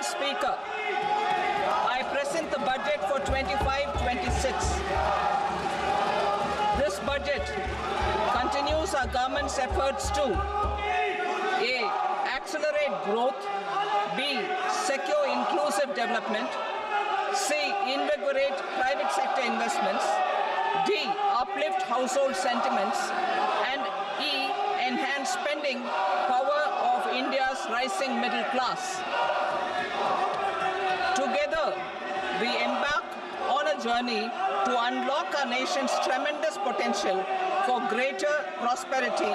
Speaker, I present the budget for 25-26. This budget continues our government's efforts to A. Accelerate growth, B. Secure inclusive development, C. Invigorate private sector investments, D. Uplift household sentiments, and E. Enhance spending power of India's rising middle class. Together, we embark on a journey to unlock our nation's tremendous potential for greater prosperity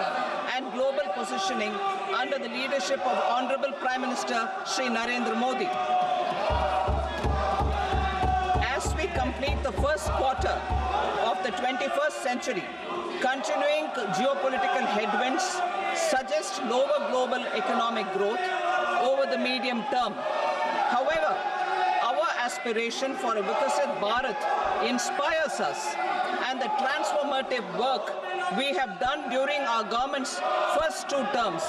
and global positioning under the leadership of Honorable Prime Minister Shri Narendra Modi. As we complete the first quarter of the 21st century, continuing geopolitical headwinds suggest lower global economic growth over the medium term. However, our aspiration for a Vikasit Bharat inspires us, and the transformative work we have done during our government's first 2 terms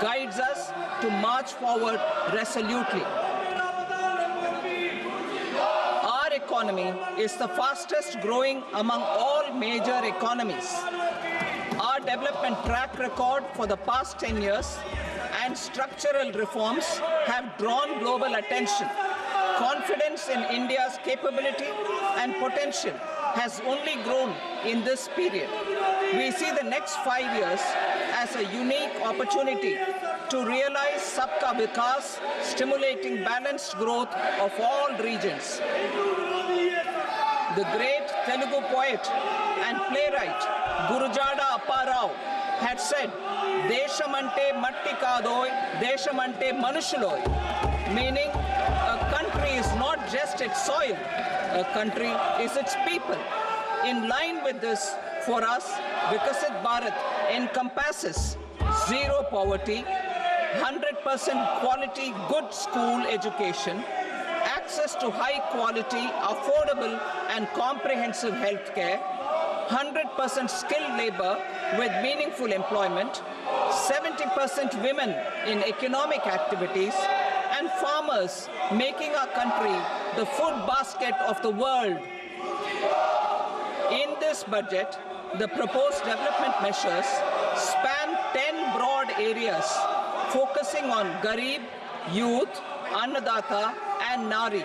guides us to march forward resolutely. Our economy is the fastest growing among all major economies. Our development track record for the past 10 years and structural reforms have drawn global attention. Confidence in India's capability and potential has only grown in this period. We see the next 5 years as a unique opportunity to realize Sabka Vikas, stimulating balanced growth of all regions. The great Telugu poet and playwright Gurujada Apparao had said, "Deshamante matti kadoy, deshamante manushuloy," meaning a country is not just its soil, a country is its people. In line with this, for us, Vikasit Bharat encompasses zero poverty, 100% quality good school education, access to high quality, affordable and comprehensive health care, 100% skilled labor with meaningful employment, 70% women in economic activities, and farmers making our country the food basket of the world. In this budget, the proposed development measures span 10 broad areas, focusing on Garib, youth, Annadata, and Nari,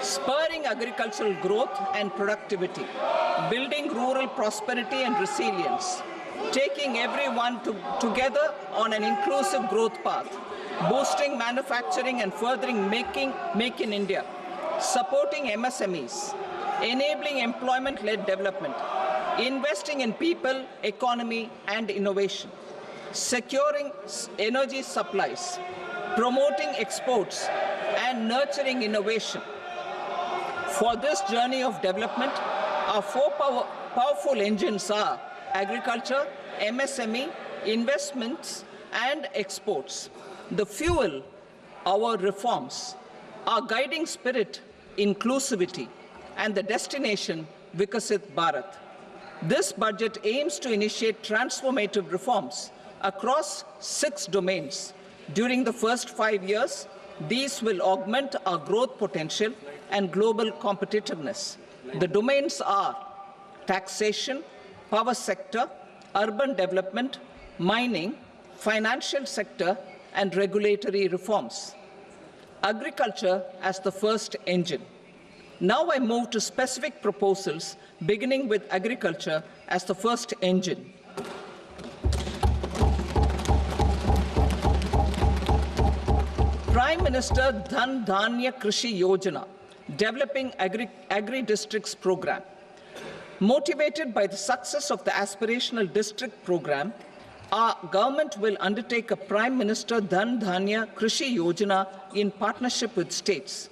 spurring agricultural growth and productivity, building rural prosperity and resilience, taking everyone together on an inclusive growth path, boosting manufacturing and furthering Make in India, supporting MSMEs, enabling employment-led development, investing in people, economy, and innovation, securing energy supplies, promoting exports, and nurturing innovation. For this journey of development, our 4 powerful engines are agriculture, MSME, investments, and exports. The fuel, our reforms, our guiding spirit, inclusivity, and the destination, Vikasit Bharat. This budget aims to initiate transformative reforms across 6 domains. During the first 5 years, these will augment our growth potential and global competitiveness. The domains are taxation, power sector, urban development, mining, financial sector, and regulatory reforms. Agriculture as the first engine. Now I move to specific proposals, beginning with agriculture as the first engine. Prime Minister Dhan Dhanya Krishi Yojana, developing agri-districts program. Motivated by the success of the aspirational district program, our government will undertake a Prime Minister Dhan Dhanya Krishi Yojana in partnership with states.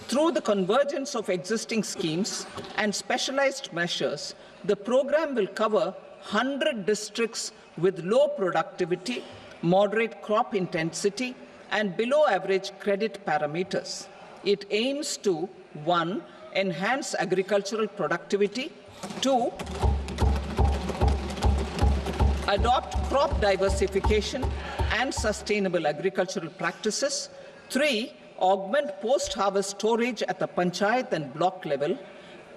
Through the convergence of existing schemes and specialized measures, the program will cover 100 districts with low productivity, moderate crop intensity, and below average credit parameters. It aims to 1. Enhance agricultural productivity, 2. Adopt crop diversification and sustainable agricultural practices, 3. Augment post-harvest storage at the panchayat and block level.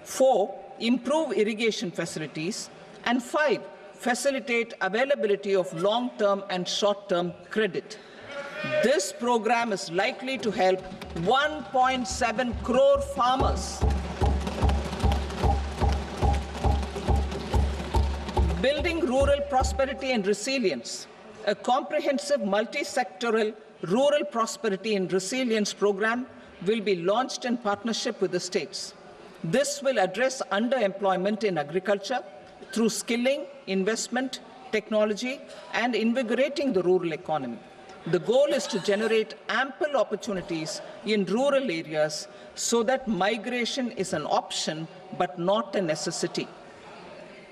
4. Improve irrigation facilities. And 5. Facilitate availability of long-term and short-term credit. This program is likely to help 1.7 crore farmers. Building rural prosperity and resilience. A comprehensive multi-sectoral rural prosperity and resilience program will be launched in partnership with the states. This will address underemployment in agriculture through skilling, investment, technology, and invigorating the rural economy. The goal is to generate ample opportunities in rural areas so that migration is an option but not a necessity.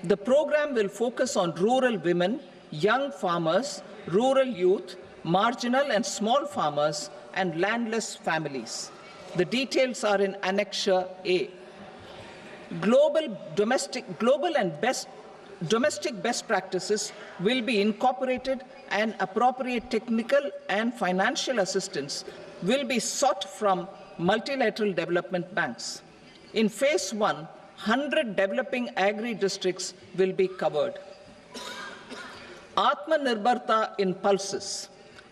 The program will focus on rural women, young farmers, rural youth, marginal and small farmers, and landless families. The details are in Annexure A. Domestic best practices will be incorporated, and appropriate technical and financial assistance will be sought from multilateral development banks. In Phase 1, 100 developing agri-districts will be covered. Atmanirbharta in pulses.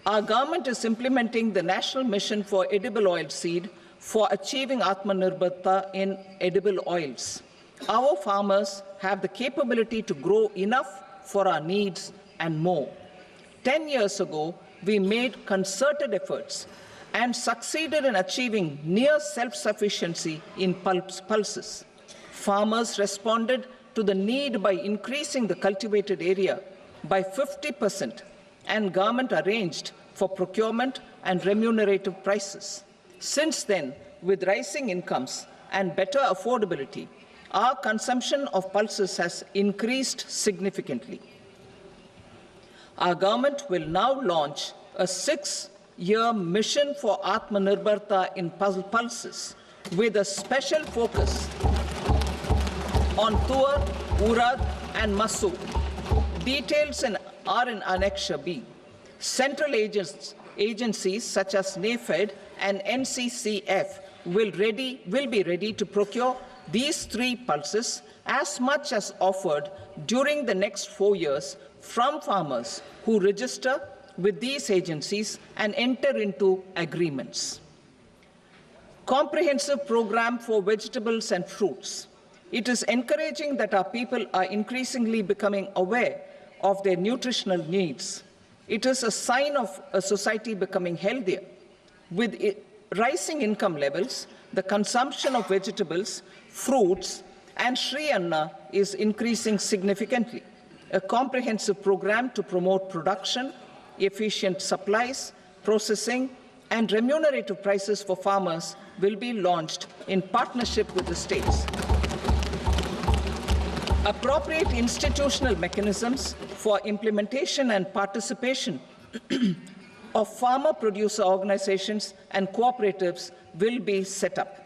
Our government is implementing the National Mission for Edible Oil Seed for achieving Atmanirbharta in edible oils. Our farmers have the capability to grow enough for our needs and more. 10 years ago, we made concerted efforts and succeeded in achieving near self-sufficiency in pulses. Farmers responded to the need by increasing the cultivated area by 50%, and government arranged for procurement and remunerative prices. Since then, with rising incomes and better affordability, our consumption of pulses has increased significantly. Our government will now launch a 6-year mission for Atmanirbharta in pulses with a special focus on Tuar, Urad, and Masoor. Details are in Annexure B. Central agencies such as NAFED and NCCF will be ready to procure these 3 pulses as much as offered during the next 4 years from farmers who register with these agencies and enter into agreements. Comprehensive program for vegetables and fruits. It is encouraging that our people are increasingly becoming aware of their nutritional needs. It is a sign of a society becoming healthier. With rising income levels, the consumption of vegetables, fruits, and Shri Anna is increasing significantly. A comprehensive program to promote production, efficient supplies, processing, and remunerative prices for farmers will be launched in partnership with the states. Appropriate institutional mechanisms for implementation and participation of farmer producer organizations and cooperatives will be set up.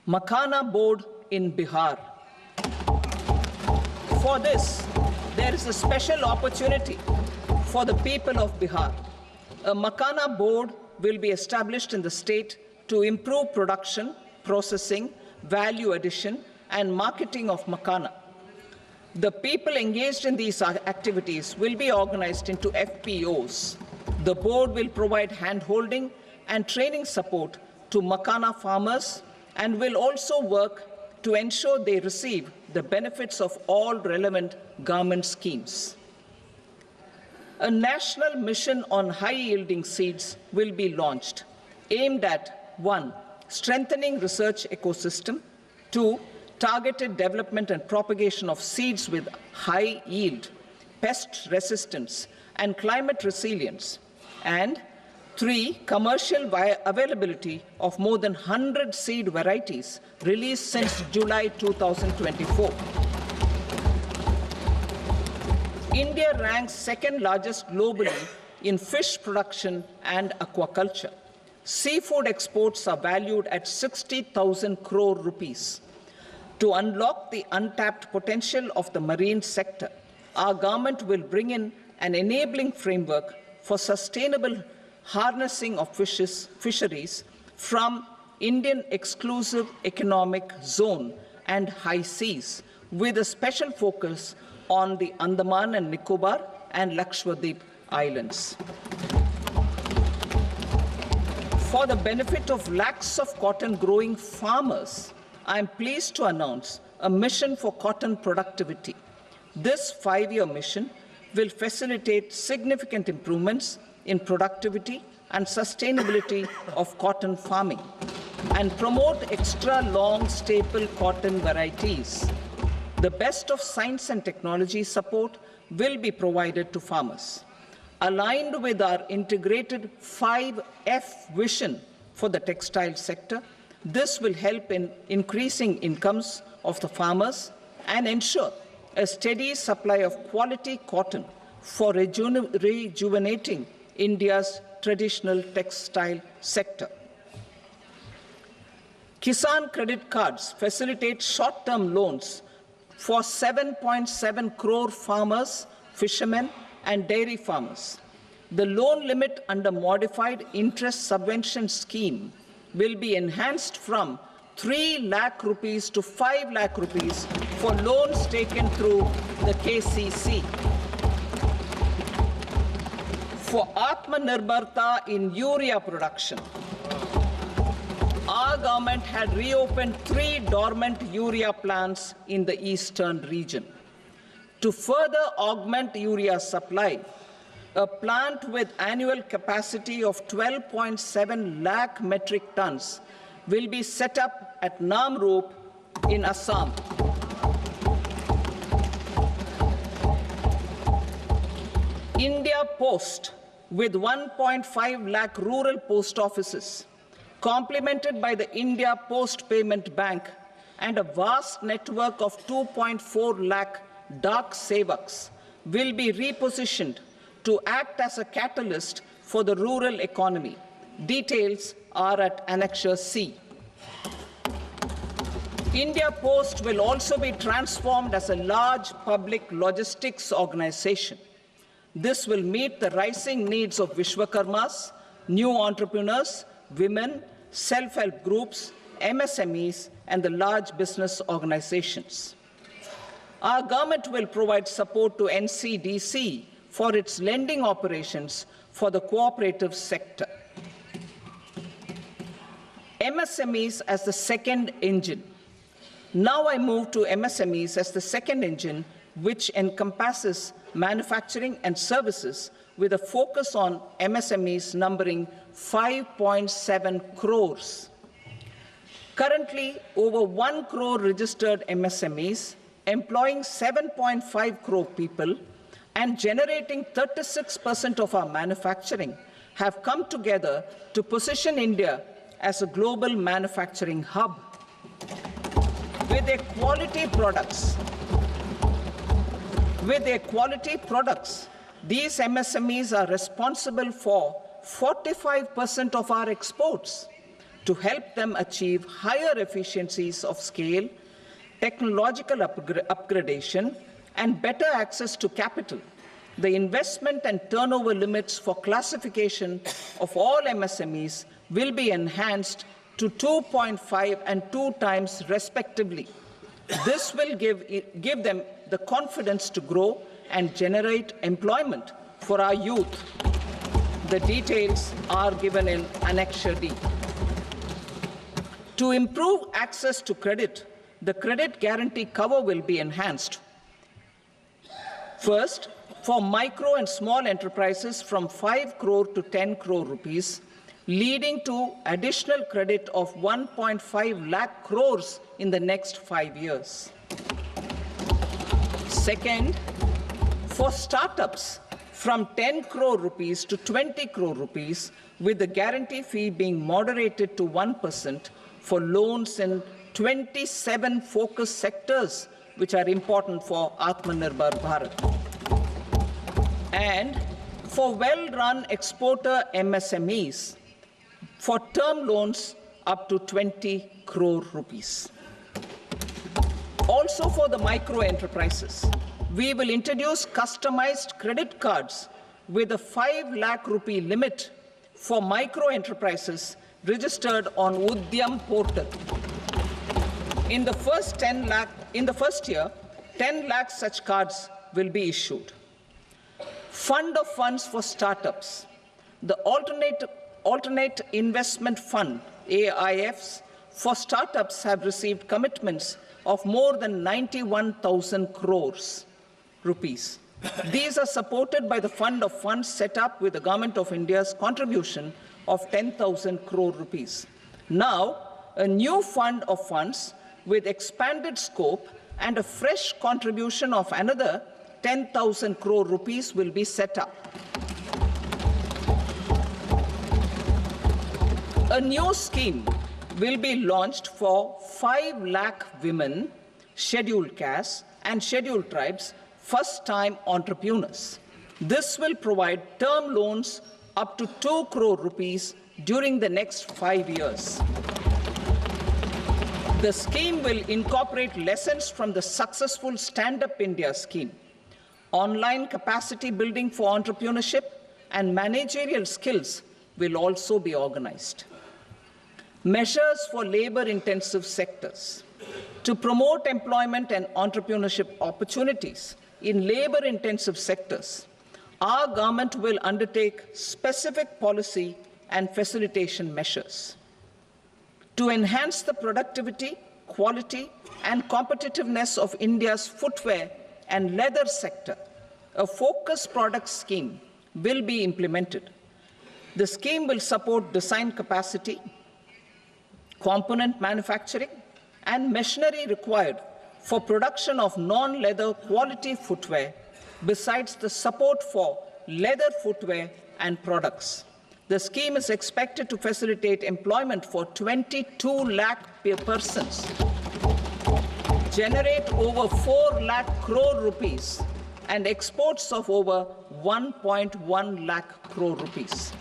Makhana board in Bihar. For this, there is a special opportunity for the people of Bihar. A Makhana board will be established in the state to improve production, processing, value addition, and marketing of Makhana. The people engaged in these activities will be organized into FPOs. The board will provide hand-holding and training support to Makhana farmers and will also work to ensure they receive the benefits of all relevant government schemes. A national mission on high-yielding seeds will be launched, aimed at 1. Strengthening research ecosystem, 2. Targeted development and propagation of seeds with high yield, pest resistance, and climate resilience, and 3. Commercial availability of more than 100 seed varieties released since July 2024. India ranks second largest globally in fish production and aquaculture. Seafood exports are valued at 60,000 crore rupees. To unlock the untapped potential of the marine sector, our government will bring in an enabling framework for sustainable harnessing of fisheries from Indian exclusive economic zone and high seas, with a special focus on the Andaman and Nicobar and Lakshadweep Islands. For the benefit of lakhs of cotton growing farmers, I am pleased to announce a mission for cotton productivity. This 5-year mission will facilitate significant improvements in productivity and sustainability of cotton farming and promote extra long staple cotton varieties. The best of science and technology support will be provided to farmers. Aligned with our integrated 5F vision for the textile sector, this will help in increasing incomes of the farmers and ensure a steady supply of quality cotton for rejuvenating India's traditional textile sector. Kisan credit cards facilitate short-term loans for 7.7 crore farmers, fishermen, and dairy farmers. The loan limit under modified interest subvention scheme will be enhanced from 3 lakh rupees to 5 lakh rupees for loans taken through the KCC. For Atmanirbharta in urea production, our government had reopened 3 dormant urea plants in the eastern region. To further augment urea supply, a plant with annual capacity of 12.7 lakh metric tons will be set up at Namrup in Assam. India Post, with 1.5 lakh rural post offices, complemented by the India Post Payment Bank and a vast network of 2.4 lakh Dak Sevaks, will be repositioned to act as a catalyst for the rural economy. Details are at Annexure C. India Post will also be transformed as a large public logistics organization. This will meet the rising needs of Vishwakarmas, new entrepreneurs, women, self-help groups, MSMEs, and the large business organizations. Our government will provide support to NCDC for its lending operations for the cooperative sector. MSMEs as the second engine. Now I move to MSMEs as the second engine, which encompasses manufacturing and services with a focus on MSMEs numbering 5.7 crores. Currently, over 1 crore registered MSMEs, employing 7.5 crore people and generating 36% of our manufacturing, have come together to position India as a global manufacturing hub. With their quality products, these MSMEs are responsible for 45% of our exports. To help them achieve higher efficiencies of scale, technological upgradation, and better access to capital, the investment and turnover limits for classification of all MSMEs will be enhanced to 2.5 and 2 times respectively. This will give them the confidence to grow and generate employment for our youth. The details are given in Annexure D. To improve access to credit, the credit guarantee cover will be enhanced. First, for micro and small enterprises from 5 crore to 10 crore rupees, leading to additional credit of 1.5 lakh crores in the next 5 years. Second, for startups from 10 crore rupees to 20 crore rupees, with the guarantee fee being moderated to 1% for loans in 27 focus sectors which are important for Atmanirbhar Bharat. And for well-run exporter MSMEs, for term loans up to 20 crore rupees. Also for the micro enterprises, we will introduce customized credit cards with a 5 lakh rupee limit for micro enterprises registered on Udyam portal. In the first year, 10 lakh such cards will be issued. Fund of funds for startups. The alternate investment fund, AIFs, for startups have received commitments of more than 91,000 crores rupees. These are supported by the fund of funds set up with the Government of India's contribution of 10,000 crore rupees. Now, a new fund of funds with expanded scope and a fresh contribution of another 10,000 crore rupees will be set up. A new scheme will be launched for 5 lakh women, scheduled castes and scheduled tribes, first-time entrepreneurs. This will provide term loans up to 2 crore rupees during the next 5 years. The scheme will incorporate lessons from the successful Stand Up India scheme. Online capacity building for entrepreneurship and managerial skills will also be organized. Measures for labor-intensive sectors. To promote employment and entrepreneurship opportunities in labor-intensive sectors, our government will undertake specific policy and facilitation measures. To enhance the productivity, quality, and competitiveness of India's footwear and leather sector, a focused product scheme will be implemented. The scheme will support design capacity, component manufacturing, and machinery required for production of non-leather quality footwear, besides the support for leather footwear and products. The scheme is expected to facilitate employment for 22 lakh persons, generate over 4 lakh crore rupees, and exports of over 1.1 lakh crore rupees.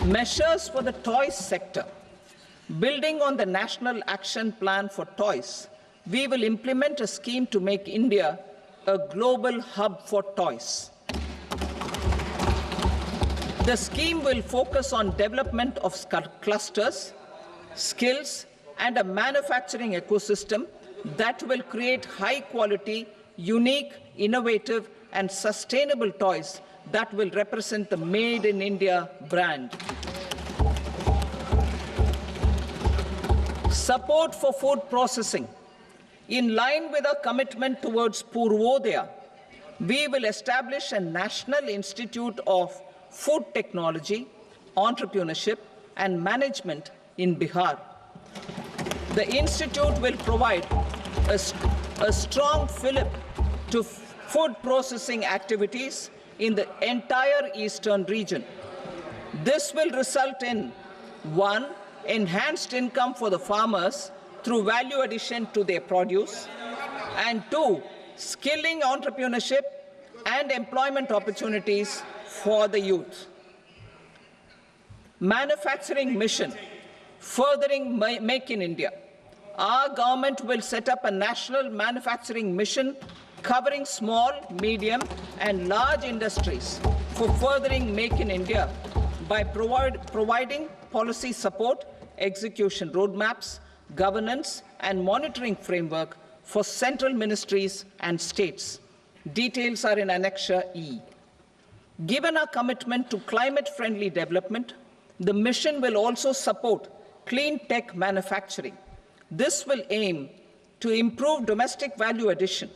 Measures for the toys sector. Building on the National Action Plan for Toys, we will implement a scheme to make India a global hub for toys. The scheme will focus on development of clusters, skills, and a manufacturing ecosystem that will create high-quality, unique, innovative, and sustainable toys that will represent the Made in India brand. Support for food processing. In line with our commitment towards Purvodaya, we will establish a National Institute of Food Technology, Entrepreneurship and Management in Bihar. The institute will provide a strong fillip to food processing activities in the entire eastern region. This will result in 1. Enhanced income for the farmers through value addition to their produce, and 2. Skilling entrepreneurship and employment opportunities for the youth. Manufacturing mission, furthering Make in India. Our government will set up a national manufacturing mission covering small, medium, and large industries for furthering Make in India by providing policy support, execution roadmaps, governance, and monitoring framework for central ministries and states. Details are in Annexure E. Given our commitment to climate-friendly development, the mission will also support clean tech manufacturing. This will aim to improve domestic value addition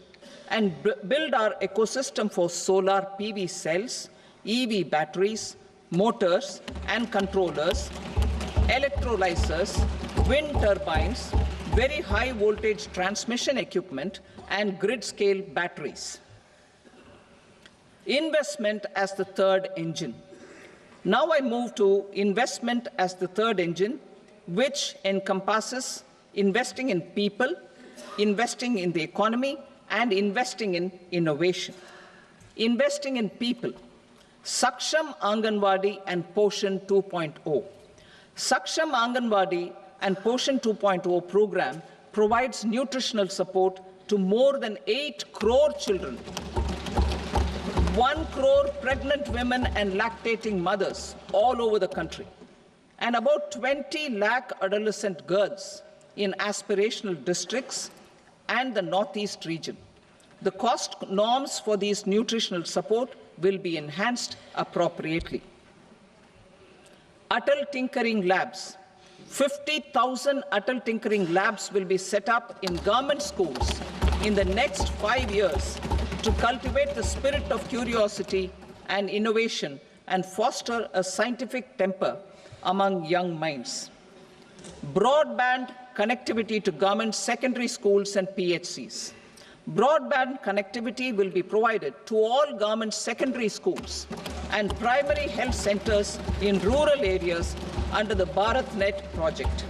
and build our ecosystem for solar PV cells, EV batteries, motors and controllers, electrolyzers, wind turbines, very high voltage transmission equipment, and grid-scale batteries. Investment as the third engine. Now I move to investment as the third engine, which encompasses investing in people, investing in the economy, and investing in innovation. Investing in people. Saksham Anganwadi and Poshan 2.0. Saksham Anganwadi and Poshan 2.0 program provides nutritional support to more than 8 crore children. 1 crore pregnant women and lactating mothers all over the country, and about 20 lakh adolescent girls in aspirational districts and the Northeast region. The cost norms for these nutritional support will be enhanced appropriately. Atal Tinkering Labs. 50,000 Atal Tinkering Labs will be set up in government schools in the next 5 years to cultivate the spirit of curiosity and innovation and foster a scientific temper among young minds. Broadband connectivity to government secondary schools and PHCs. Broadband connectivity will be provided to all government secondary schools and primary health centers in rural areas under the BharatNet project.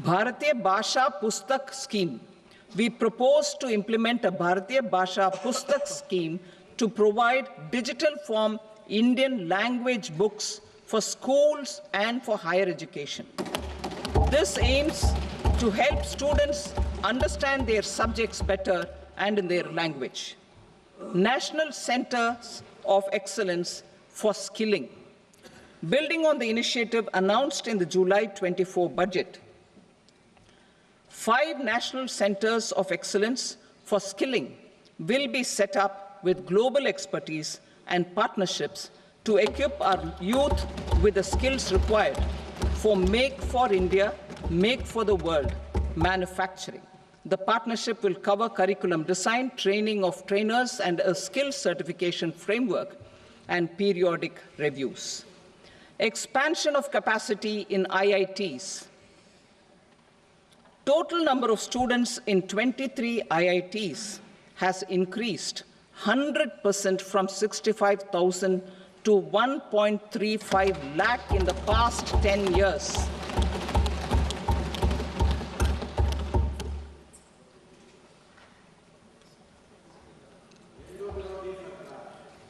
Bharatiya Bhasha Pustak Scheme. We propose to implement a Bharatiya Bhasha Pustak scheme to provide digital form Indian language books for schools and for higher education. This aims to help students understand their subjects better and in their language. National Centers of Excellence for Skilling. Building on the initiative announced in the July 24 budget, 5 national centers of excellence for skilling will be set up with global expertise and partnerships to equip our youth with the skills required for Make for India, Make for the World manufacturing. The partnership will cover curriculum design, training of trainers, and a skills certification framework and periodic reviews. Expansion of capacity in IITs. Total number of students in 23 IITs has increased 100% from 65,000 to 1.35 lakh in the past 10 years.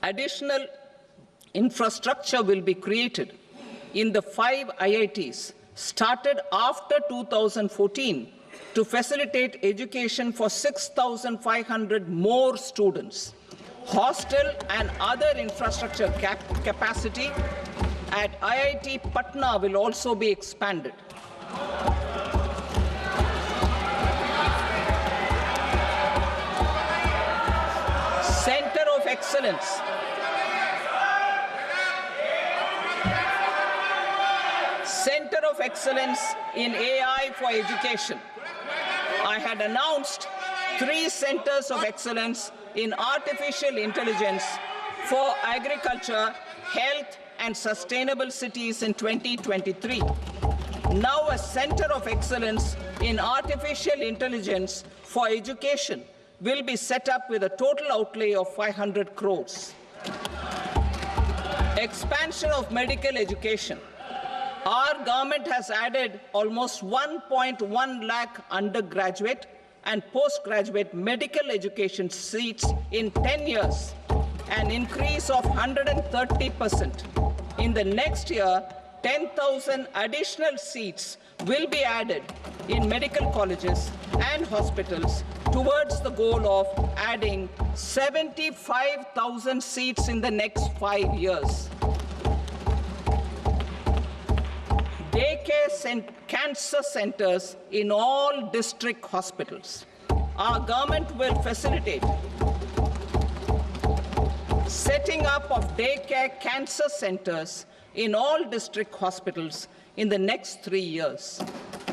Additional infrastructure will be created in the 5 IITs started after 2014 to facilitate education for 6,500 more students. Hostel and other infrastructure capacity at IIT Patna will also be expanded. Center of Excellence. Center of Excellence in AI for Education. I had announced 3 centers of excellence in artificial intelligence for agriculture, health, and sustainable cities in 2023. Now a center of excellence in artificial intelligence for education will be set up with a total outlay of 500 crores. Expansion of medical education. Our government has added almost 1.1 lakh undergraduate and postgraduate medical education seats in 10 years, an increase of 130%. In the next year, 10,000 additional seats will be added in medical colleges and hospitals towards the goal of adding 75,000 seats in the next 5 years. Daycare cancer centers in all district hospitals. Our government will facilitate setting up of daycare cancer centers in all district hospitals in the next 3 years.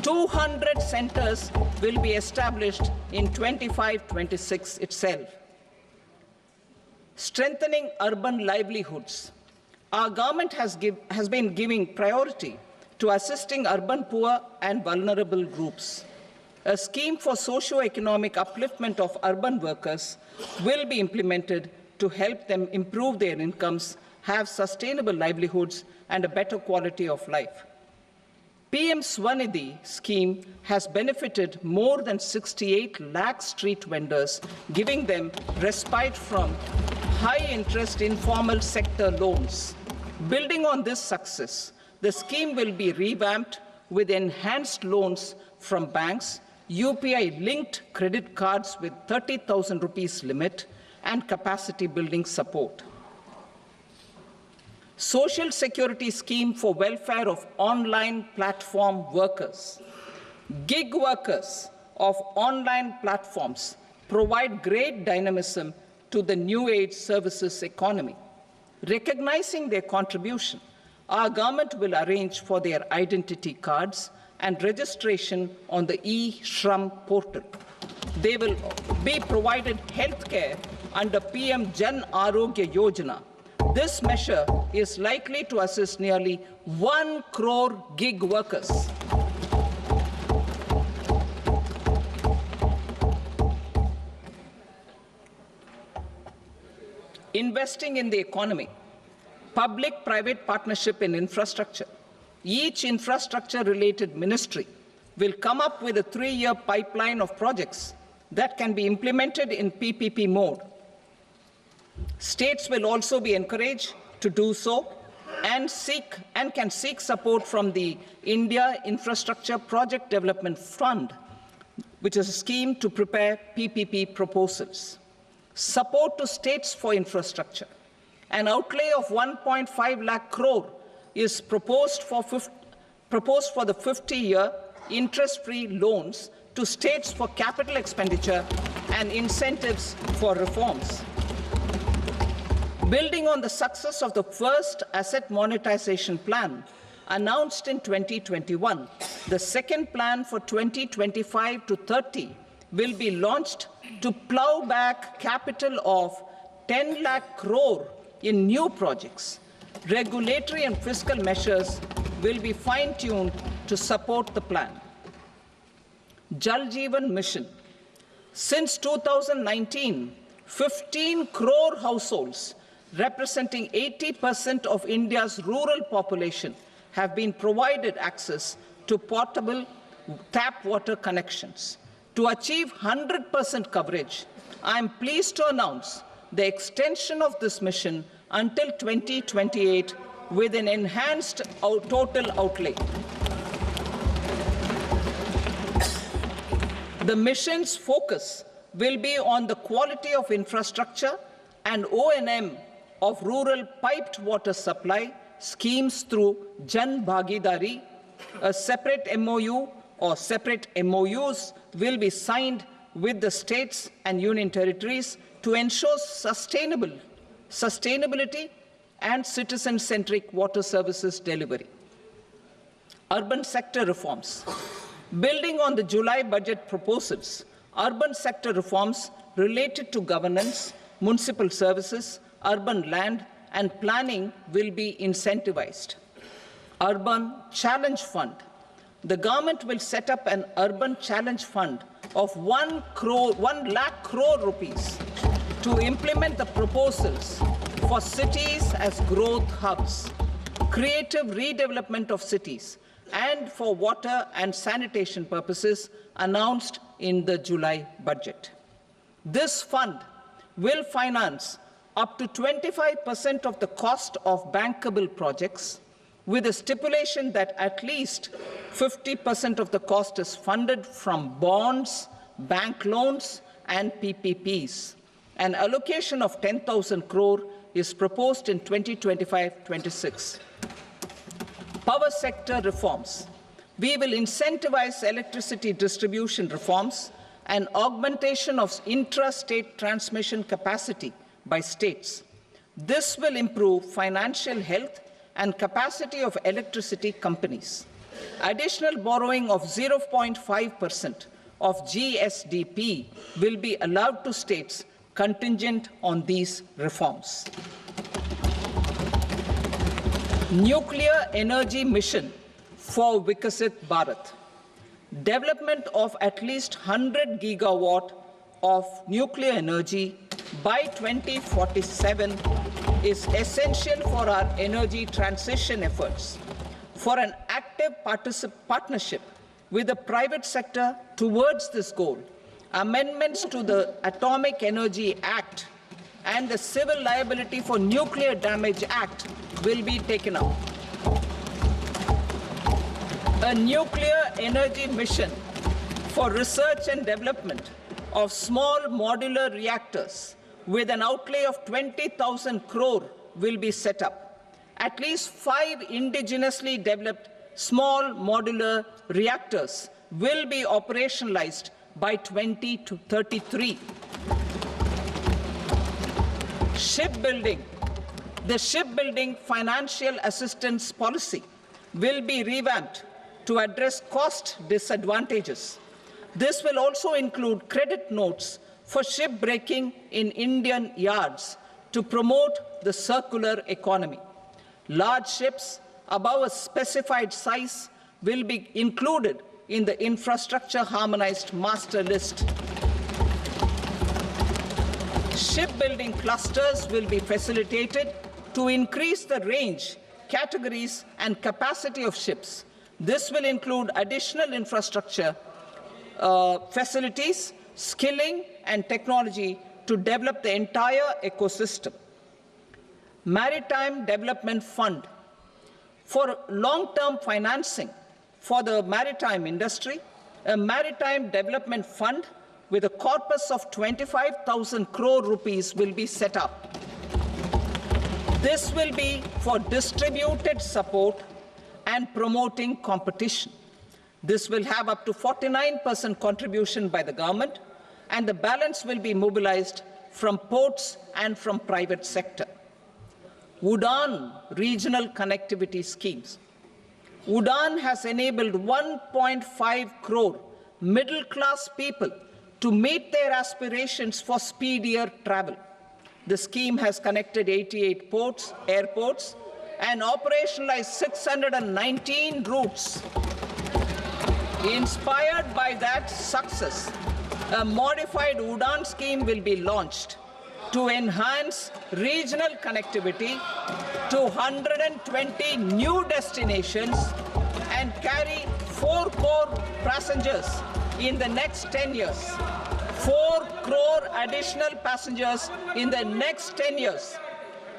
200 centers will be established in 25-26 itself. Strengthening urban livelihoods. Our government has been giving priority to assisting urban poor and vulnerable groups. A scheme for socio-economic upliftment of urban workers will be implemented to help them improve their incomes, have sustainable livelihoods, and a better quality of life. PM Swanidhi scheme has benefited more than 68 lakh street vendors, giving them respite from high-interest informal sector loans. Building on this success, the scheme will be revamped with enhanced loans from banks, UPI-linked credit cards with 30,000 rupees limit, and capacity building support. Social Security scheme for welfare of online platform workers. Gig workers of online platforms provide great dynamism to the new age services economy. Recognizing their contribution, our government will arrange for their identity cards and registration on the e-Shram portal. They will be provided health care under PM Jan Arogya Yojana. This measure is likely to assist nearly 1 crore gig workers. Investing in the economy, public-private partnership in infrastructure. Each infrastructure-related ministry will come up with a 3-year pipeline of projects that can be implemented in PPP mode. States will also be encouraged to do so and can seek support from the India Infrastructure Project Development Fund, which is a scheme to prepare PPP proposals. Support to states for infrastructure. An outlay of 1.5 lakh crore is proposed for the 50-year interest-free loans to states for capital expenditure and incentives for reforms. Building on the success of the first asset monetization plan announced in 2021, the second plan for 2025 to 30 will be launched to plow back capital of 10 lakh crore in new projects. Regulatory and fiscal measures will be fine-tuned to support the plan. Jal Jeevan Mission. Since 2019, 15 crore households representing 80% of India's rural population have been provided access to portable tap water connections. To achieve 100% coverage, I am pleased to announce the extension of this mission until 2028 with an enhanced total outlay. The mission's focus will be on the quality of infrastructure and O&M of rural piped water supply schemes through Jan Bhagidari. A separate MOU or separate MOUs will be signed with the states and union territories to ensure sustainability and citizen-centric water services delivery. Urban sector reforms. Building on the July budget proposals, urban sector reforms related to governance, municipal services, urban land and planning will be incentivized. Urban Challenge Fund. The government will set up an urban challenge fund of 1 lakh crore rupees to implement the proposals for cities as growth hubs, creative redevelopment of cities, and for water and sanitation purposes announced in the July budget. This fund will finance up to 25% of the cost of bankable projects, with a stipulation that at least 50% of the cost is funded from bonds, bank loans, and PPPs. An allocation of 10,000 crore is proposed in 2025-26. Power sector reforms. We will incentivize electricity distribution reforms and augmentation of intrastate transmission capacity by states. This will improve financial health and capacity of electricity companies. Additional borrowing of 0.5% of GSDP will be allowed to states contingent on these reforms. Nuclear energy mission for Vikasit Bharat. Development of at least 100 gigawatt of nuclear energy by 2047 is essential for our energy transition efforts. For an active partnership with the private sector towards this goal, amendments to the Atomic Energy Act and the Civil Liability for Nuclear Damage Act will be taken up. A nuclear energy mission for research and development of small modular reactors with an outlay of 20,000 crore will be set up. At least 5 indigenously developed small modular reactors will be operationalized by 2033. Shipbuilding. The shipbuilding financial assistance policy will be revamped to address cost disadvantages. This will also include credit notes for shipbreaking in Indian yards to promote the circular economy. Large ships above a specified size will be included in the infrastructure harmonized master list. Shipbuilding clusters will be facilitated to increase the range, categories, and capacity of ships. This will include additional infrastructure, facilities, skilling, and technology to develop the entire ecosystem. Maritime Development Fund. For long-term financing for the maritime industry, a Maritime Development Fund with a corpus of 25,000 crore rupees will be set up. This will be for distributed support and promoting competition. This will have up to 49% contribution by the government, and the balance will be mobilized from ports and from private sector. UDAN regional connectivity schemes. UDAN has enabled 1.5 crore middle-class people to meet their aspirations for speedier travel. The scheme has connected 88 airports, and operationalized 619 routes. Inspired by that success, a modified UDAN scheme will be launched to enhance regional connectivity to 120 new destinations and carry 4 crore passengers in the next 10 years. 4 crore additional passengers in the next 10 years.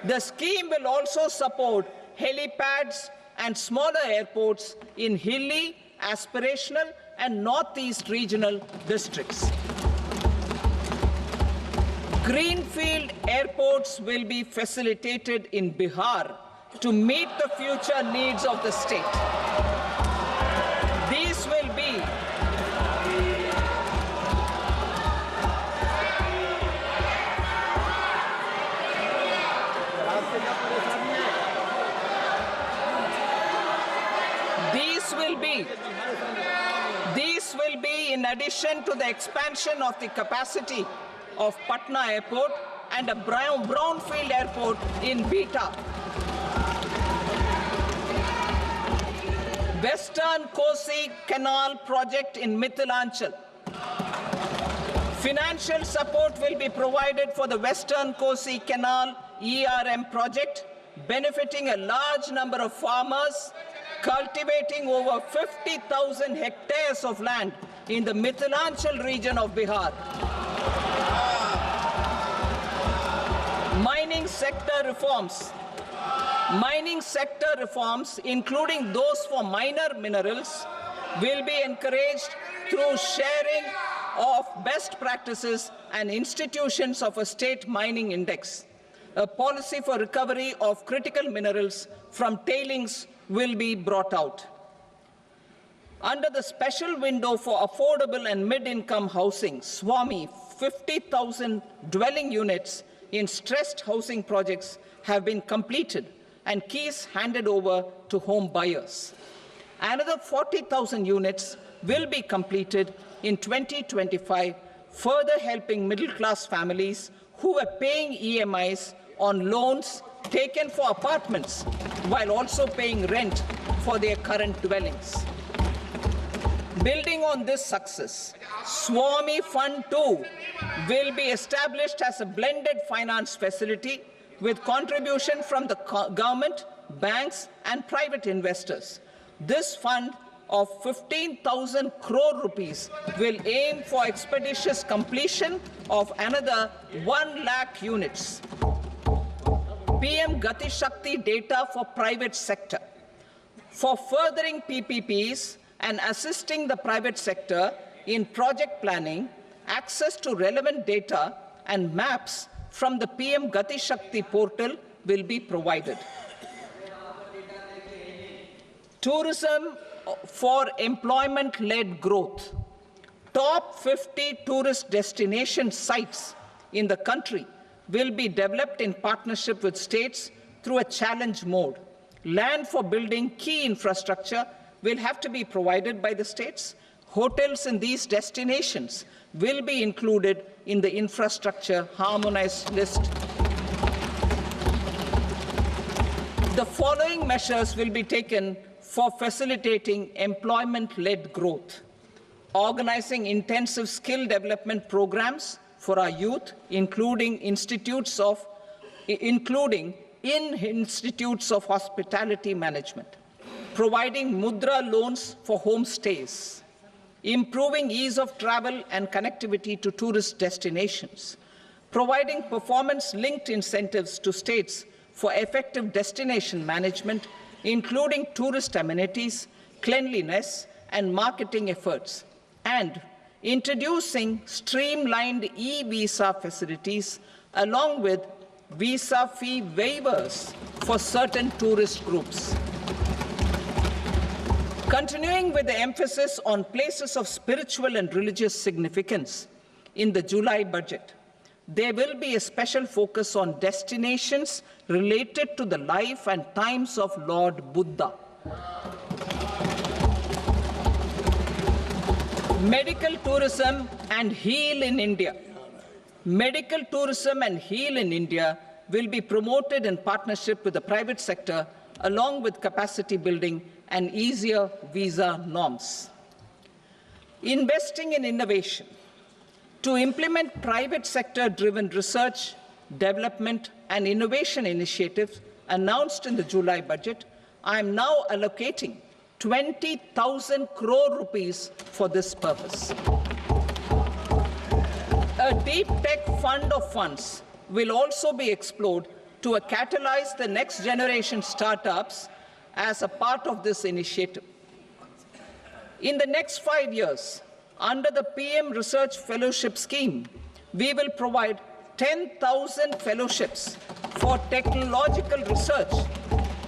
The scheme will also support helipads and smaller airports in hilly, aspirational, and northeast regional districts. Greenfield airports will be facilitated in Bihar to meet the future needs of the state. These will be in addition to the expansion of the capacity of Patna Airport and a brownfield airport in Beta. Western Kosi Canal project in Mithilanchal. Financial support will be provided for the Western Kosi Canal ERM project, benefiting a large number of farmers, cultivating over 50,000 hectares of land in the Mithilanchal region of Bihar. Mining sector reforms. Mining sector reforms, including those for minor minerals, will be encouraged through sharing of best practices and institutions of a state mining index. A policy for recovery of critical minerals from tailings will be brought out. Under the special window for affordable and mid-income housing, SWAMI, 50,000 dwelling units in stressed housing projects have been completed and keys handed over to home buyers. Another 40,000 units will be completed in 2025, further helping middle-class families who are paying EMIs on loans taken for apartments while also paying rent for their current dwellings. Building on this success, SWAMI Fund 2 will be established as a blended finance facility with contribution from the government, banks, and private investors. This fund of 15,000 crore rupees will aim for expeditious completion of another 1 lakh units. PM Gati Shakti data for private sector. For furthering PPPs and assisting the private sector in project planning, access to relevant data and maps from the PM Gati Shakti portal will be provided. Tourism for employment-led growth. Top 50 tourist destination sites in the country will be developed in partnership with states through a challenge mode. Land for building key infrastructure will have to be provided by the states. Hotels in these destinations will be included in the infrastructure harmonized list. The following measures will be taken for facilitating employment-led growth: organizing intensive skill development programs for our youth, including in institutes of hospitality management, providing mudra loans for homestays, improving ease of travel and connectivity to tourist destinations, providing performance-linked incentives to states for effective destination management, including tourist amenities, cleanliness, and marketing efforts, and introducing streamlined e-visa facilities along with visa fee waivers for certain tourist groups. Continuing with the emphasis on places of spiritual and religious significance, in the July budget, there will be a special focus on destinations related to the life and times of Lord Buddha. Medical tourism and heal in India. Medical tourism and heal in India will be promoted in partnership with the private sector, along with capacity building and easier visa norms. Investing in innovation. To implement private sector-driven research, development, and innovation initiatives announced in the July budget, I am now allocating 20,000 crore rupees for this purpose. A deep tech fund of funds will also be explored to catalyze the next generation startups as a part of this initiative. In the next 5 years, under the PM Research Fellowship Scheme, we will provide 10,000 fellowships for technological research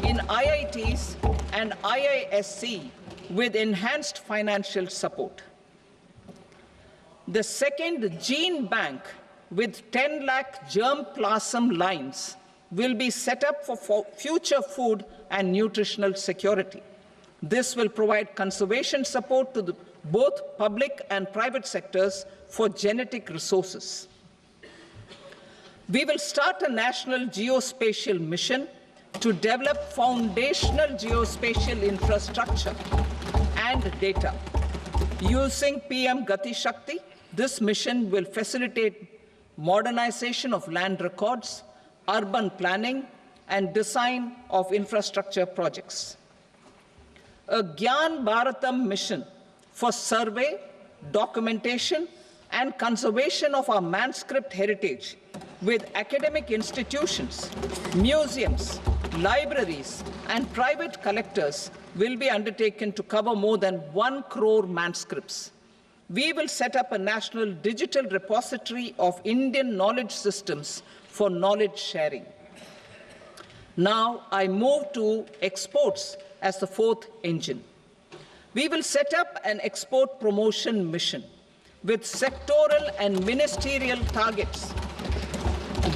in IITs and IISc with enhanced financial support. The second gene bank with 10 lakh germplasm lines will be set up for future food and nutritional security. This will provide conservation support to both public and private sectors for genetic resources. We will start a national geospatial mission to develop foundational geospatial infrastructure and data. Using PM Gati Shakti, this mission will facilitate modernization of land records, urban planning, and design of infrastructure projects. A Gyan Bharatam mission for survey, documentation, and conservation of our manuscript heritage with academic institutions, museums, libraries, and private collectors will be undertaken to cover more than 1 crore manuscripts. We will set up a national digital repository of Indian knowledge systems for knowledge sharing. Now I move to exports as the fourth engine. We will set up an export promotion mission with sectoral and ministerial targets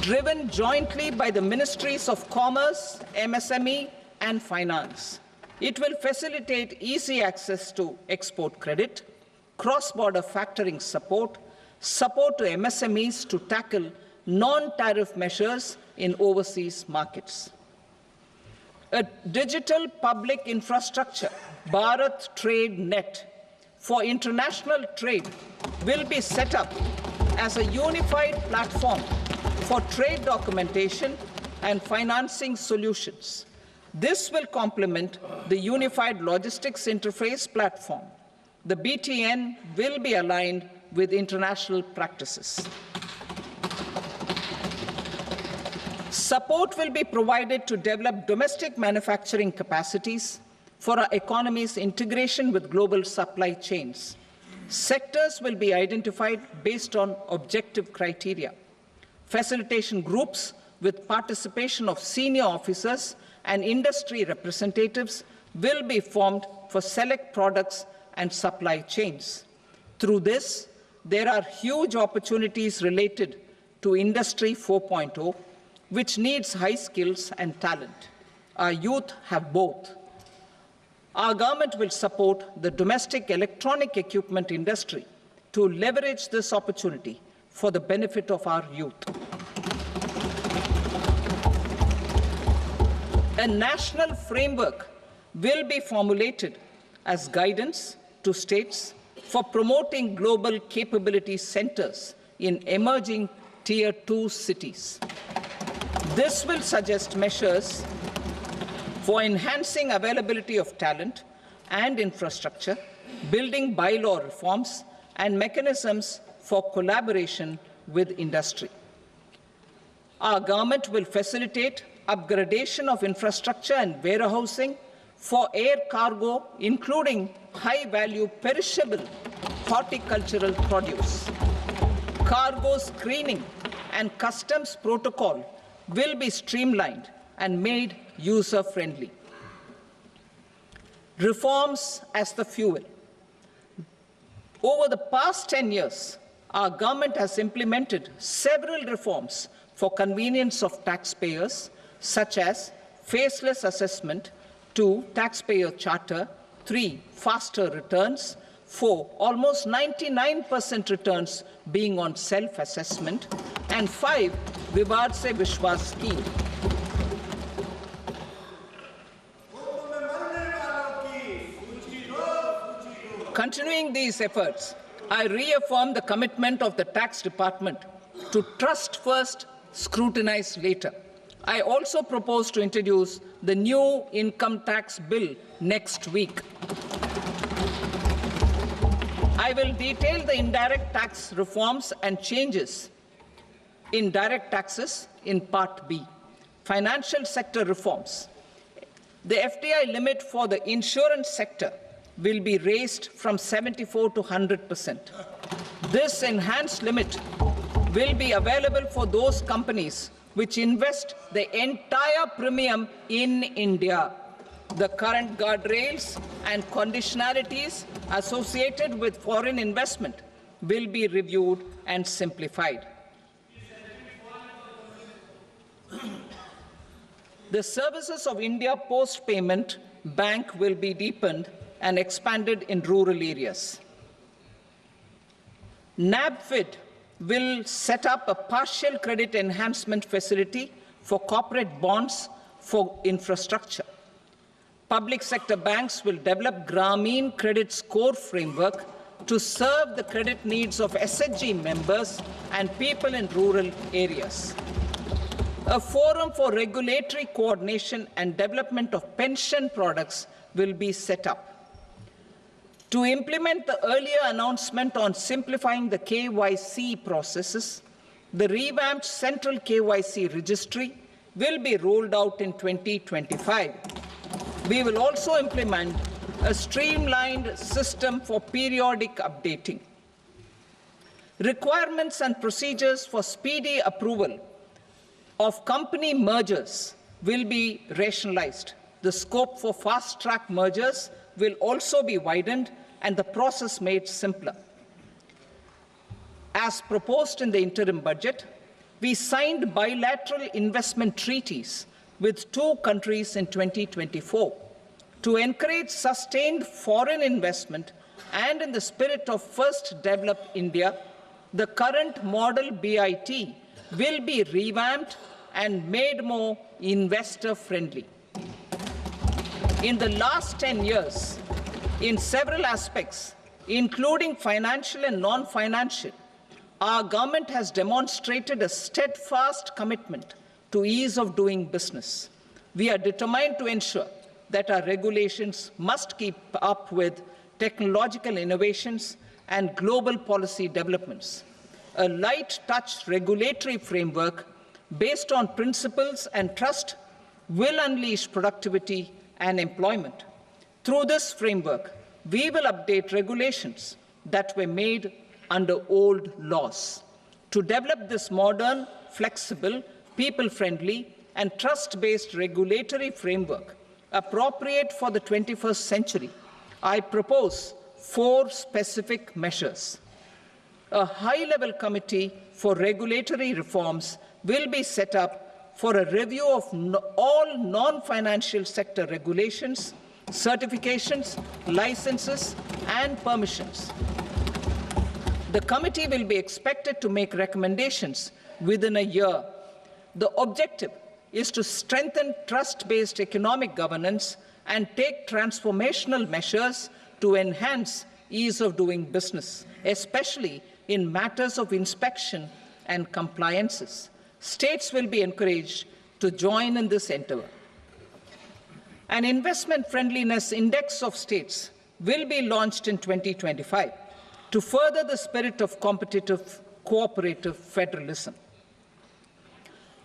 driven jointly by the Ministries of Commerce, MSME, and Finance. It will facilitate easy access to export credit, cross-border factoring support, support to MSMEs to tackle non-tariff measures in overseas markets. A digital public infrastructure, Bharat Trade Net, for international trade will be set up as a unified platform for trade documentation and financing solutions. This will complement the Unified Logistics Interface platform. The BTN will be aligned with international practices. Support will be provided to develop domestic manufacturing capacities for our economy's integration with global supply chains. Sectors will be identified based on objective criteria. Facilitation groups with participation of senior officers and industry representatives will be formed for select products and supply chains. Through this, there are huge opportunities related to Industry 4.0, which needs high skills and talent. Our youth have both. Our government will support the domestic electronic equipment industry to leverage this opportunity for the benefit of our youth. A national framework will be formulated as guidance to states for promoting global capability centers in emerging Tier 2 cities. This will suggest measures for enhancing availability of talent and infrastructure, building bylaw reforms, and mechanisms for collaboration with industry. Our government will facilitate upgradation of infrastructure and warehousing for air cargo, including high-value perishable horticultural produce. Cargo screening and customs protocol will be streamlined and made user-friendly. Reforms as the fuel. Over the past 10 years, our government has implemented several reforms for convenience of taxpayers, such as faceless assessment, 2, taxpayer charter, 3, faster returns, 4, almost 99% returns being on self-assessment, and 5, Vivad Se Vishwas scheme. Continuing these efforts, I reaffirm the commitment of the Tax Department to trust first, scrutinize later. I also propose to introduce the new income tax bill next week. I will detail the indirect tax reforms and changes in direct taxes in Part B. Financial sector reforms. The FDI limit for the insurance sector will be raised from 74 to 100%. This enhanced limit will be available for those companies which invest the entire premium in India. The current guardrails and conditionalities associated with foreign investment will be reviewed and simplified. The services of India Post-Payment Bank will be deepened and expanded in rural areas. NABFID will set up a partial credit enhancement facility for corporate bonds for infrastructure. Public sector banks will develop Grameen Credit Score framework to serve the credit needs of SHG members and people in rural areas. A forum for regulatory coordination and development of pension products will be set up. To implement the earlier announcement on simplifying the KYC processes, the revamped central KYC registry will be rolled out in 2025. We will also implement a streamlined system for periodic updating. Requirements and procedures for speedy approval of company mergers will be rationalized. The scope for fast-track mergers will also be widened and the process made simpler. As proposed in the interim budget, we signed bilateral investment treaties with 2 countries in 2024 to encourage sustained foreign investment, and in the spirit of First Develop India, the current model BIT will be revamped and made more investor-friendly. In the last 10 years, in several aspects, including financial and non-financial, our government has demonstrated a steadfast commitment to ease of doing business. We are determined to ensure that our regulations must keep up with technological innovations and global policy developments. A light-touch regulatory framework based on principles and trust will unleash productivity and employment. Through this framework, we will update regulations that were made under old laws. To develop this modern flexible, people-friendly, and trust-based regulatory framework appropriate for the 21st century, I propose 4 specific measures. A high-level committee for regulatory reforms will be set up for a review of all non-financial sector regulations, certifications, licenses, and permissions. The committee will be expected to make recommendations within a year. The objective is to strengthen trust-based economic governance and take transformational measures to enhance ease of doing business, especially in matters of inspection and compliances. States will be encouraged to join in this endeavour. An investment friendliness index of states will be launched in 2025 to further the spirit of competitive, cooperative federalism.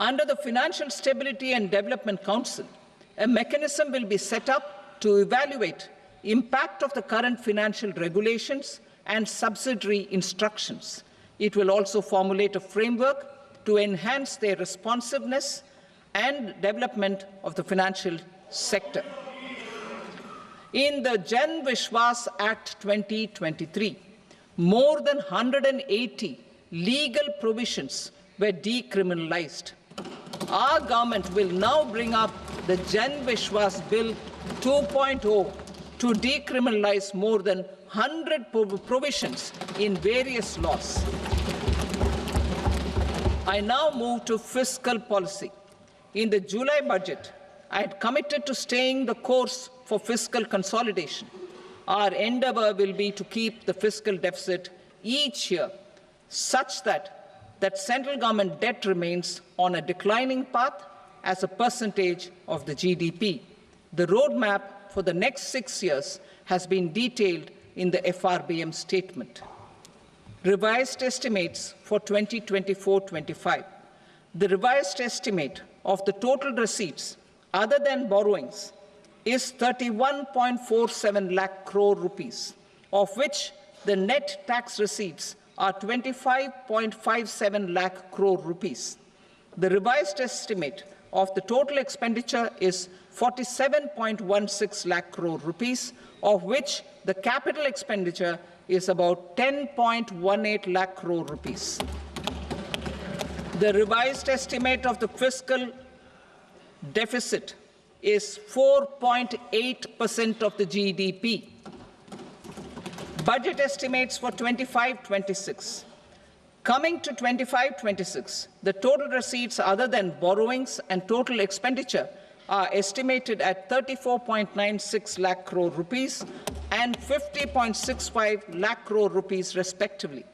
Under the Financial Stability and Development Council, a mechanism will be set up to evaluate impact of the current financial regulations and subsidiary instructions. It will also formulate a framework to enhance their responsiveness and development of the financial sector. In the Jan Vishwas Act 2023, more than 180 legal provisions were decriminalized. Our government will now bring up the Jan Vishwas Bill 2.0 to decriminalize more than 100 provisions in various laws. I now move to fiscal policy. In the July budget, I had committed to staying the course for fiscal consolidation. Our endeavour will be to keep the fiscal deficit each year such that central government debt remains on a declining path as a percentage of the GDP. The roadmap for the next 6 years has been detailed in the FRBM statement. Revised estimates for 2024-25. The revised estimate of the total receipts other than borrowings is 31.47 lakh crore rupees, of which the net tax receipts are 25.57 lakh crore rupees. The revised estimate of the total expenditure is 47.16 lakh crore rupees, of which the capital expenditure is about 10.18 lakh crore rupees. The revised estimate of the fiscal deficit is 4.8% of the GDP. Budget estimates for 25-26. Coming to 25-26, the total receipts other than borrowings and total expenditure are estimated at 34.96 lakh crore rupees and 50.65 lakh crore rupees respectively.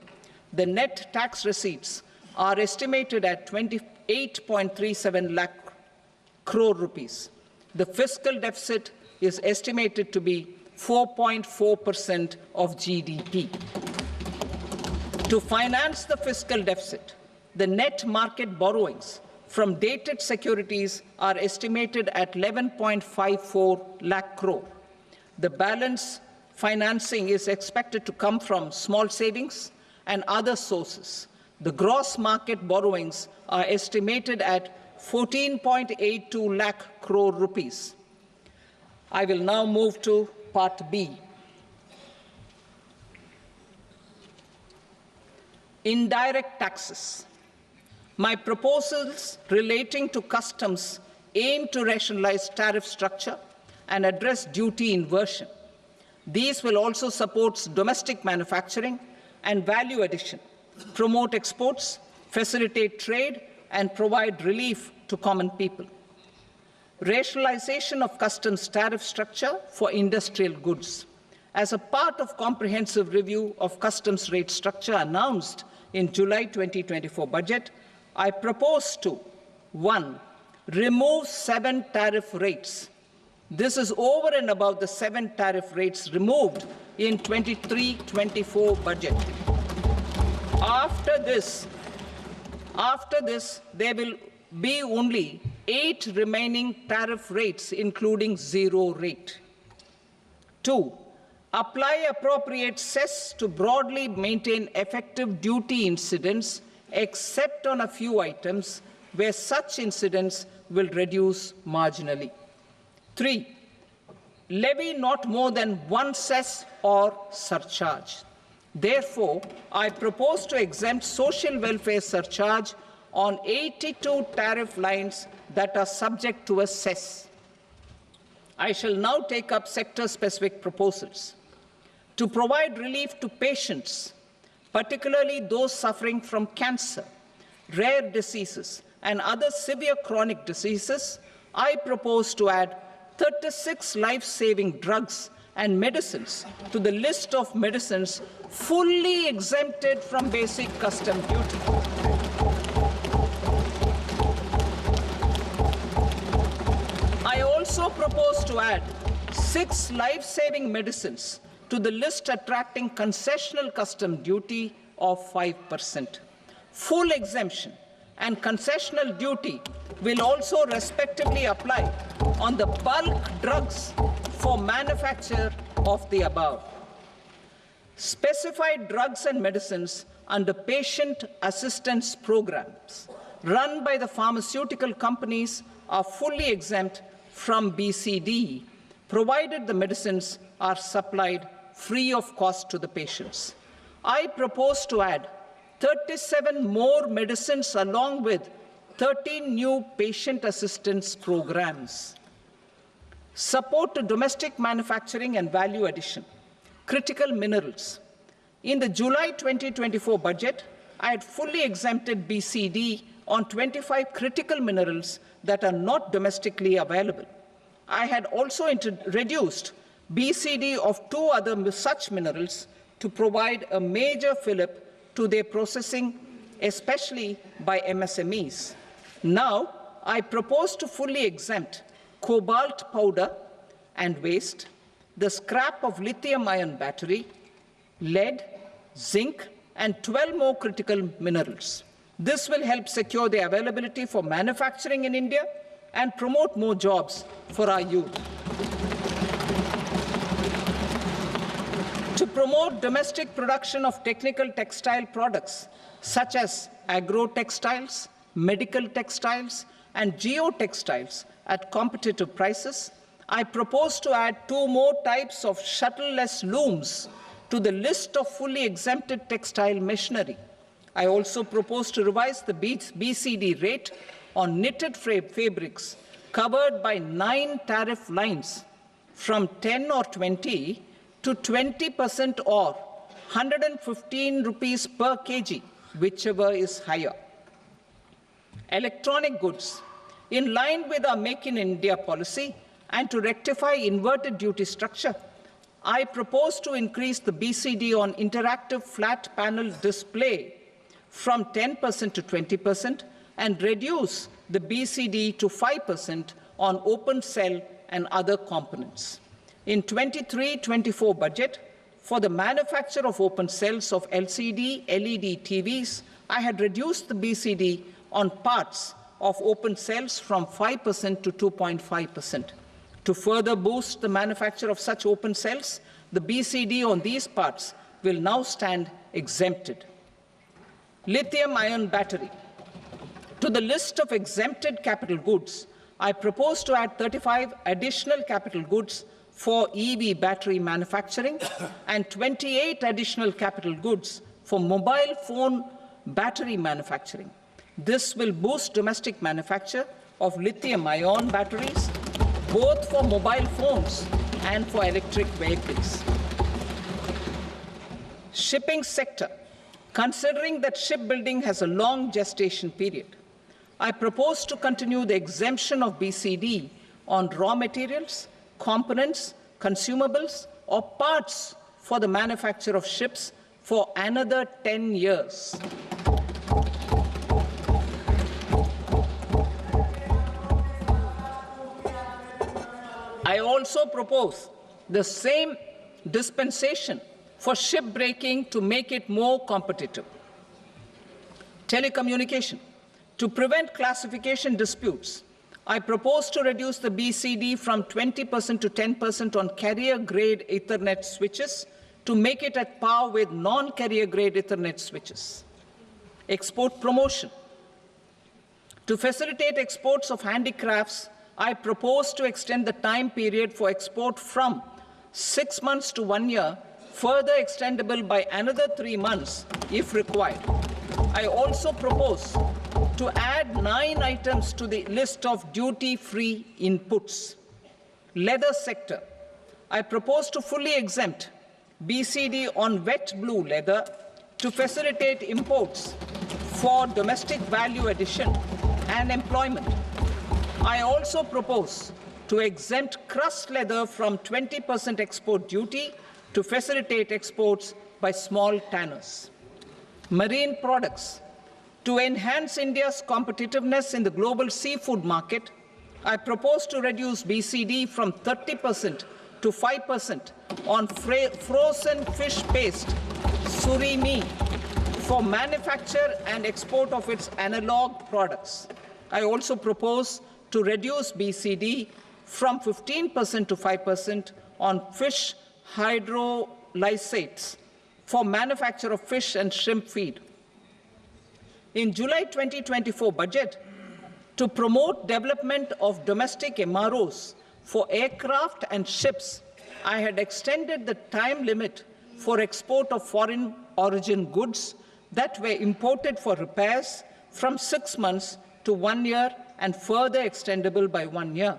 The net tax receipts are estimated at 28.37 lakh crore rupees. The fiscal deficit is estimated to be 4.4% of GDP. To finance the fiscal deficit, the net market borrowings from dated securities are estimated at 11.54 lakh crore. The balance financing is expected to come from small savings and other sources. The gross market borrowings are estimated at 14.82 lakh crore rupees. I will now move to Part B. Indirect taxes. My proposals relating to customs aim to rationalize tariff structure and address duty inversion. These will also support domestic manufacturing and value addition, promote exports, facilitate trade, and provide relief to common people. Rationalization of customs tariff structure for industrial goods. As a part of comprehensive review of customs rate structure announced in July 2024 budget, I propose to 1. Remove 7 tariff rates. This is over and above the 7 tariff rates removed in 23-24 budget. After this, there will be only 8 remaining tariff rates, including 0 rate. 2. Apply appropriate cess to broadly maintain effective duty incidence except on a few items where such incidents will reduce marginally. 3. Levy not more than one cess or surcharge. Therefore, I propose to exempt social welfare surcharge on 82 tariff lines that are subject to a cess. I shall now take up sector-specific proposals. To provide relief to patients, particularly those suffering from cancer, rare diseases, and other severe chronic diseases, I propose to add 36 life-saving drugs and medicines to the list of medicines fully exempted from basic custom duty. I also propose to add 6 life-saving medicines to the list attracting concessional custom duty of 5%. Full exemption and concessional duty will also respectively apply on the bulk drugs for manufacture of the above. Specified drugs and medicines under patient assistance programs run by the pharmaceutical companies are fully exempt from BCD, provided the medicines are supplied free of cost to the patients. I propose to add 37 more medicines along with 13 new patient assistance programs. Support to domestic manufacturing and value addition. Critical minerals. In the July 2024 budget, I had fully exempted BCD on 25 critical minerals that are not domestically available. I had also reduced BCD of 2 other such minerals to provide a major fillip to their processing, especially by MSMEs. Now, I propose to fully exempt cobalt powder and waste, the scrap of lithium-ion battery, lead, zinc, and 12 more critical minerals. This will help secure their availability for manufacturing in India and promote more jobs for our youth. To promote domestic production of technical textile products such as agro-textiles, medical textiles, and geotextiles at competitive prices, I propose to add 2 more types of shuttle-less looms to the list of fully exempted textile machinery. I also propose to revise the BCD rate on knitted fabrics covered by 9 tariff lines from 10 or 20 to 20% or 115 rupees per kg, whichever is higher. Electronic goods. In line with our Make in India policy and to rectify inverted duty structure, I propose to increase the BCD on interactive flat panel display from 10% to 20% and reduce the BCD to 5% on open cell and other components. In 23-24 budget, for the manufacture of open cells of LCD, LED TVs, I had reduced the BCD on parts of open cells from 5% to 2.5%. To further boost the manufacture of such open cells, the BCD on these parts will now stand exempted. Lithium-ion battery. To the list of exempted capital goods, I propose to add 35 additional capital goods for EV battery manufacturing and 28 additional capital goods for mobile phone battery manufacturing. This will boost domestic manufacture of lithium-ion batteries, both for mobile phones and for electric vehicles. Shipping sector. Considering that shipbuilding has a long gestation period, I propose to continue the exemption of BCD on raw materials, components, consumables, or parts for the manufacture of ships for another 10 years. I also propose the same dispensation for shipbreaking to make it more competitive. Telecommunication. To prevent classification disputes, I propose to reduce the BCD from 20% to 10% on carrier-grade Ethernet switches to make it at par with non-carrier-grade Ethernet switches. export promotion. To facilitate exports of handicrafts, I propose to extend the time period for export from 6 months to 1 year, further extendable by another 3 months if required. I also propose to add 9 items to the list of duty-free inputs. Leather sector. I propose to fully exempt BCD on wet blue leather to facilitate imports for domestic value addition and employment. I also propose to exempt crust leather from 20% export duty to facilitate exports by small tanners. Marine products. To enhance India's competitiveness in the global seafood market, I propose to reduce BCD from 30% to 5% on frozen fish paste, surimi, for manufacture and export of its analog products. I also propose to reduce BCD from 15% to 5% on fish hydrolysates for manufacture of fish and shrimp feed. In July 2024 budget, to promote development of domestic MROs for aircraft and ships, I had extended the time limit for export of foreign origin goods that were imported for repairs from 6 months to 1 year and further extendable by 1 year.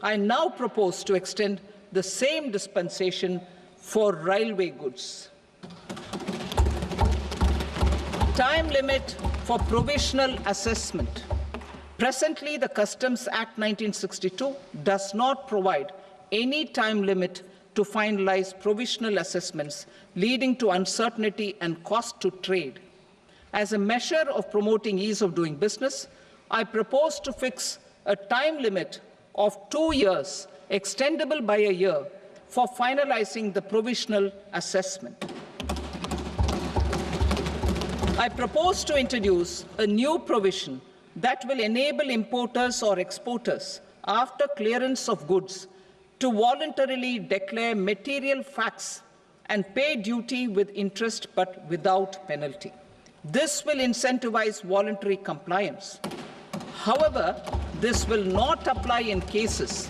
I now propose to extend the same dispensation for railway goods. Time limit for provisional assessment. Presently, the Customs Act 1962 does not provide any time limit to finalize provisional assessments, leading to uncertainty and cost to trade. As a measure of promoting ease of doing business, I propose to fix a time limit of 2 years, extendable by a year, for finalizing the provisional assessment. I propose to introduce a new provision that will enable importers or exporters, after clearance of goods, to voluntarily declare material facts and pay duty with interest but without penalty. This will incentivize voluntary compliance. However, this will not apply in cases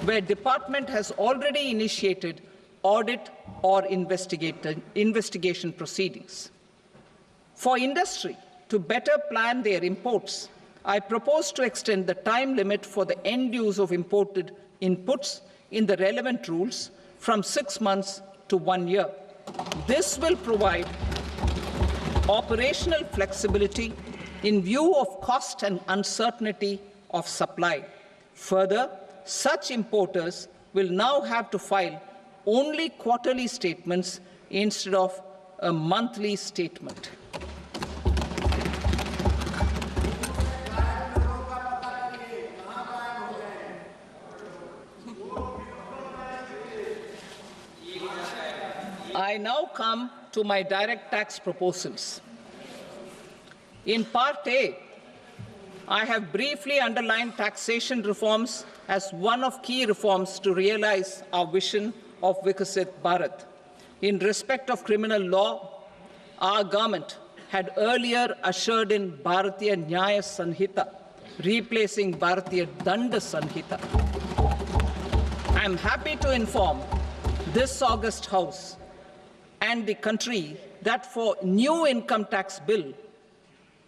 where department has already initiated audit or investigation proceedings. For industry to better plan their imports, I propose to extend the time limit for the end use of imported inputs in the relevant rules from 6 months to 1 year. This will provide operational flexibility in view of cost and uncertainty of supply. Further, such importers will now have to file only quarterly statements instead of a monthly statement. I now come to my direct tax proposals. In Part A, I have briefly underlined taxation reforms as one of key reforms to realize our vision of Vikasit Bharat. In respect of criminal law, our government had earlier ushered in Bharatiya Nyaya Sanhita, replacing Bharatiya Danda Sanhita. I am happy to inform this August House and the country that for new income tax bill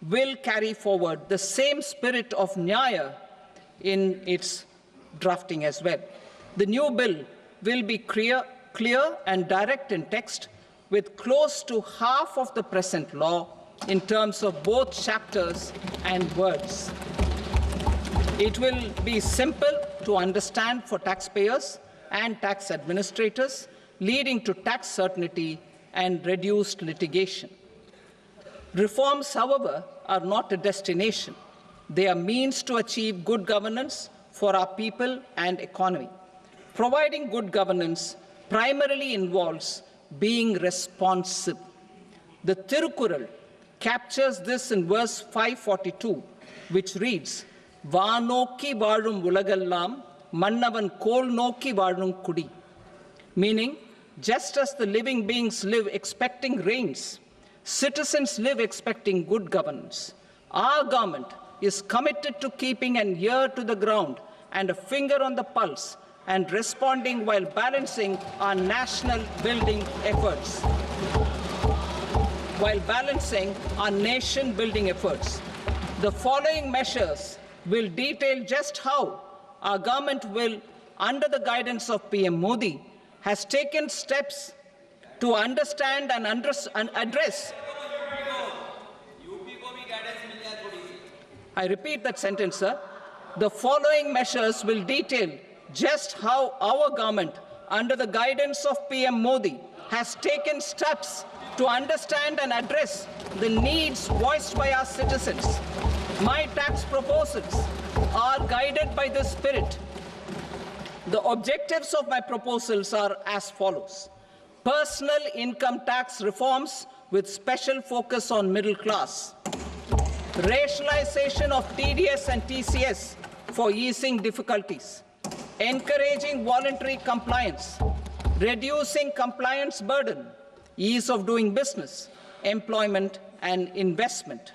will carry forward the same spirit of Nyaya in its drafting as well. The new bill will be clear and direct in text, with close to half of the present law in terms of both chapters and words. It will be simple to understand for taxpayers and tax administrators, leading to tax certainty and reduced litigation. Reforms, however, are not a destination. They are means to achieve good governance for our people and economy. Providing good governance primarily involves being responsive. The Tirukural captures this in verse 542, which reads, "Vaanokki vaazhum ulagallam, mannavan kol nokki vaazhum kudi," meaning, just as the living beings live expecting rains, Citizens live expecting good governance. Our government is committed to keeping an ear to the ground and a finger on the pulse and responding while balancing our national building efforts. The following measures will detail just how our government will, under the guidance of PM Modi, has taken steps to understand and address. I repeat that sentence, sir. The following measures will detail just how our government, under the guidance of PM Modi, has taken steps to understand and address the needs voiced by our citizens. My tax proposals are guided by this spirit. The objectives of my proposals are as follows. Personal income tax reforms with special focus on middle class. Rationalization of TDS and TCS for easing difficulties. Encouraging voluntary compliance. Reducing compliance burden. Ease of doing business, employment and investment.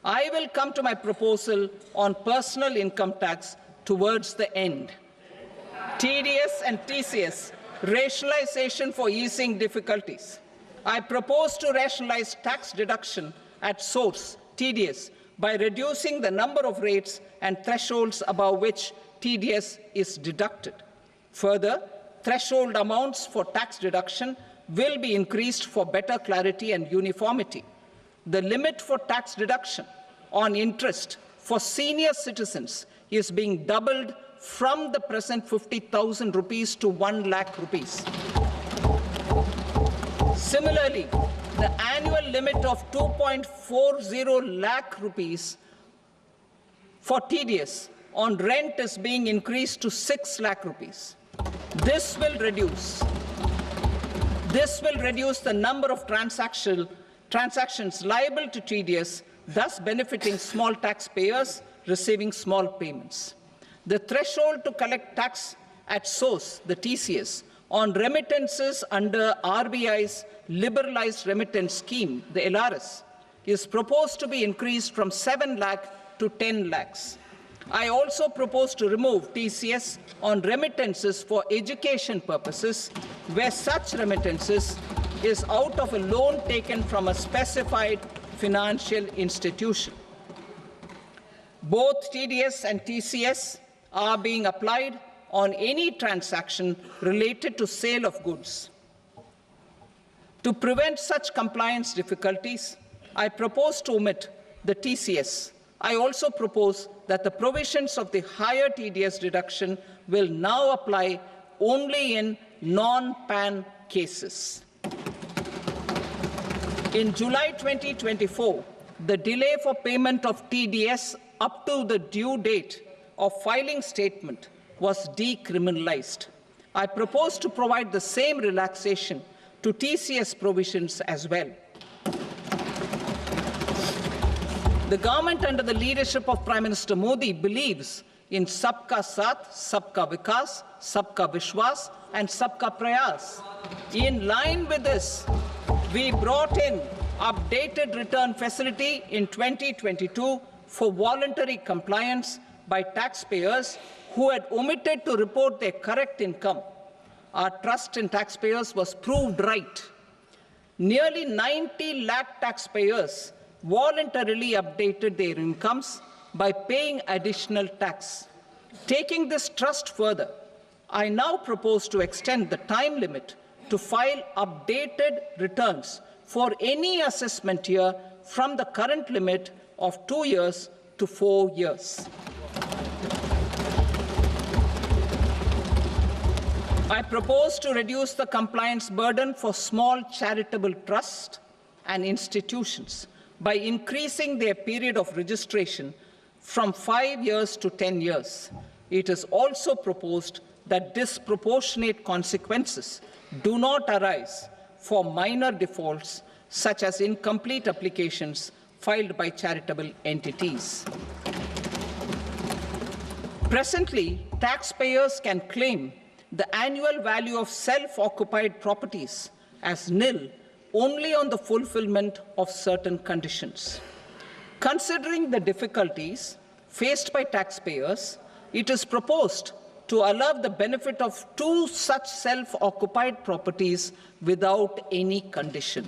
I will come to my proposal on personal income tax towards the end. TDS and TCS, rationalization for easing difficulties. I propose to rationalize tax deduction at source, TDS, by reducing the number of rates and thresholds above which TDS is deducted. Further, threshold amounts for tax deduction will be increased for better clarity and uniformity. The limit for tax deduction on interest for senior citizens is being doubled from the present 50,000 rupees to 1 lakh rupees. Similarly, the annual limit of 2.40 lakh rupees for TDS on rent is being increased to 6 lakh rupees. This will reduce the number of transactions liable to TDS, thus benefiting small taxpayers receiving small payments. The threshold to collect tax at source, the TCS, on remittances under RBI's liberalized remittance scheme, the LRS, is proposed to be increased from 7 lakh to 10 lakhs. I also propose to remove TCS on remittances for education purposes, where such remittances is out of a loan taken from a specified financial institution. Both TDS and TCS are being applied on any transaction related to sale of goods. To prevent such compliance difficulties, I propose to omit the TCS. I also propose that the provisions of the higher TDS deduction will now apply only in non-PAN cases. In July 2024, the delay for payment of TDS up to the due date of filing statement was decriminalized. I propose to provide the same relaxation to TCS provisions as well. The government under the leadership of Prime Minister Modi believes in Sabka Saath, Sabka Vikas, Sabka Vishwas and Sabka Prayas. In line with this, we brought in updated return facility in 2022 for voluntary compliance by taxpayers who had omitted to report their correct income. Our trust in taxpayers was proved right. Nearly 90 lakh taxpayers voluntarily updated their incomes by paying additional tax. Taking this trust further, I now propose to extend the time limit to file updated returns for any assessment year from the current limit of 2 years to 4 years. I propose to reduce the compliance burden for small charitable trusts and institutions by increasing their period of registration from 5 years to 10 years. It is also proposed that disproportionate consequences do not arise for minor defaults, such as incomplete applications filed by charitable entities. Presently, taxpayers can claim the annual value of self-occupied properties as nil only on the fulfillment of certain conditions. Considering the difficulties faced by taxpayers, it is proposed to allow the benefit of 2 such self-occupied properties without any condition.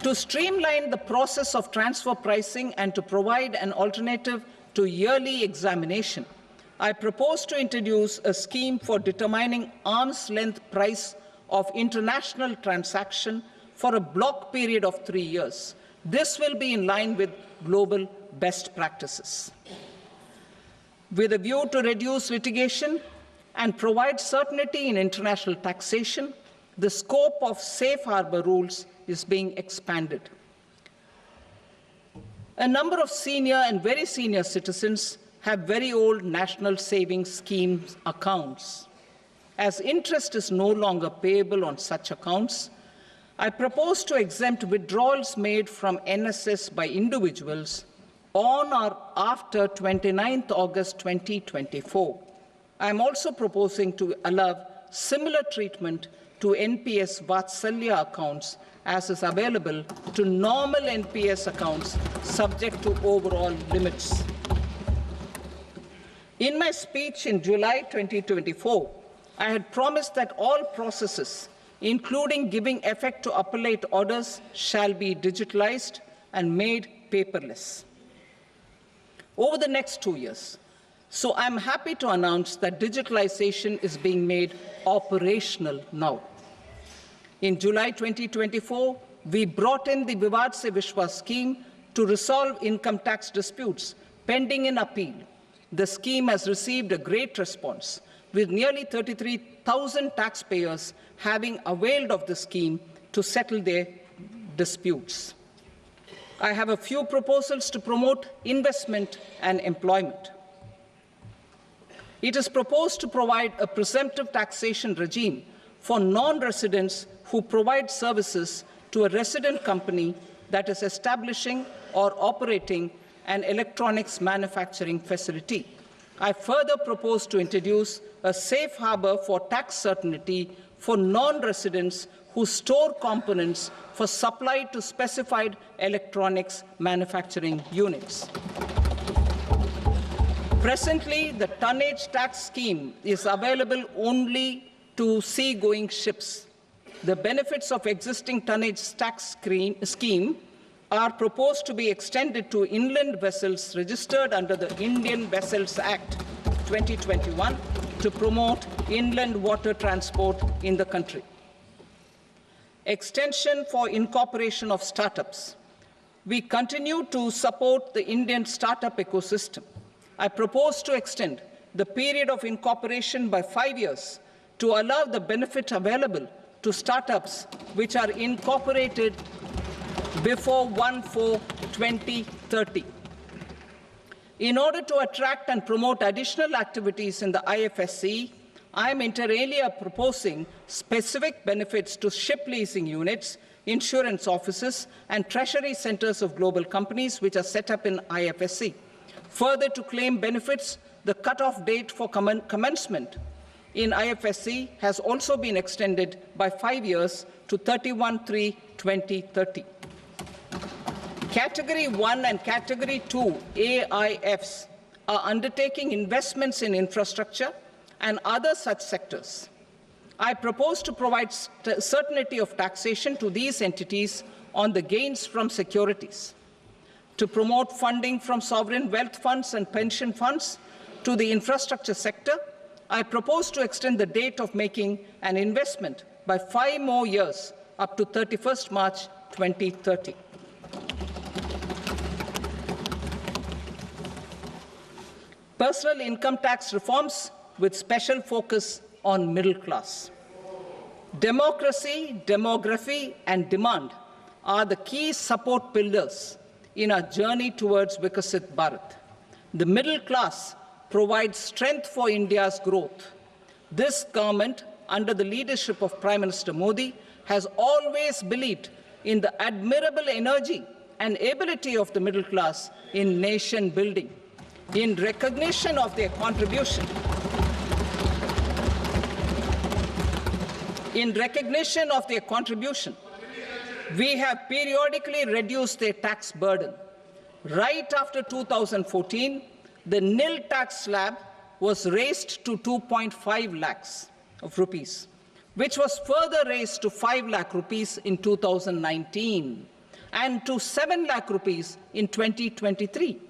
To streamline the process of transfer pricing and to provide an alternative to yearly examination, I propose to introduce a scheme for determining arm's length price of international transaction for a block period of 3 years. This will be in line with global best practices. With a view to reduce litigation and provide certainty in international taxation, the scope of safe harbor rules is being expanded. A number of senior and very senior citizens have very old national savings schemes accounts. As interest is no longer payable on such accounts, I propose to exempt withdrawals made from NSS by individuals on or after 29th August 2024. I am also proposing to allow similar treatment to NPS Vatsalya accounts as is available to normal NPS accounts subject to overall limits. In my speech in July 2024, I had promised that all processes, including giving effect to appellate orders, shall be digitalized and made paperless over the next 2 years. So I'm happy to announce that digitalization is being made operational now. In July 2024, we brought in the Vivad Se Vishwas scheme to resolve income tax disputes pending in appeal. The scheme has received a great response, with nearly 33,000 taxpayers having availed of the scheme to settle their disputes. I have a few proposals to promote investment and employment. It is proposed to provide a presumptive taxation regime for non-residents who provide services to a resident company that is establishing or operating an electronics manufacturing facility. I further propose to introduce a safe harbor for tax certainty for non-residents who store components for supply to specified electronics manufacturing units. Presently, the tonnage tax scheme is available only to sea-going ships. The benefits of existing tonnage tax scheme are proposed to be extended to inland vessels registered under the Indian Vessels Act 2021 to promote inland water transport in the country. Extension for incorporation of startups. We continue to support the Indian startup ecosystem. I propose to extend the period of incorporation by 5 years to allow the benefit available to startups which are incorporated before 1/4/2030. In order to attract and promote additional activities in the IFSC, I am inter alia proposing specific benefits to ship leasing units, insurance offices, and treasury centers of global companies which are set up in IFSC. Further, to claim benefits, the cut-off date for commencement in IFSC has also been extended by 5 years to 31/3/2030. Category 1 and Category 2 AIFs are undertaking investments in infrastructure and other such sectors. I propose to provide certainty of taxation to these entities on the gains from securities, to promote funding from sovereign wealth funds and pension funds to the infrastructure sector. I propose to extend the date of making an investment by 5 more years up to 31st March 2030. Personal income tax reforms with special focus on middle class. Democracy, demography, and demand are the key support pillars in our journey towards Vikasit Bharat. The middle class provides strength for India's growth. This government, under the leadership of Prime Minister Modi, has always believed in the admirable energy and ability of the middle class in nation building. In recognition of their contribution, In recognition of their contribution, we have periodically reduced their tax burden. Right after 2014, the nil tax slab was raised to 2.5 lakhs of rupees, which was further raised to 5 lakh rupees in 2019 and to 7 lakh rupees in 2023.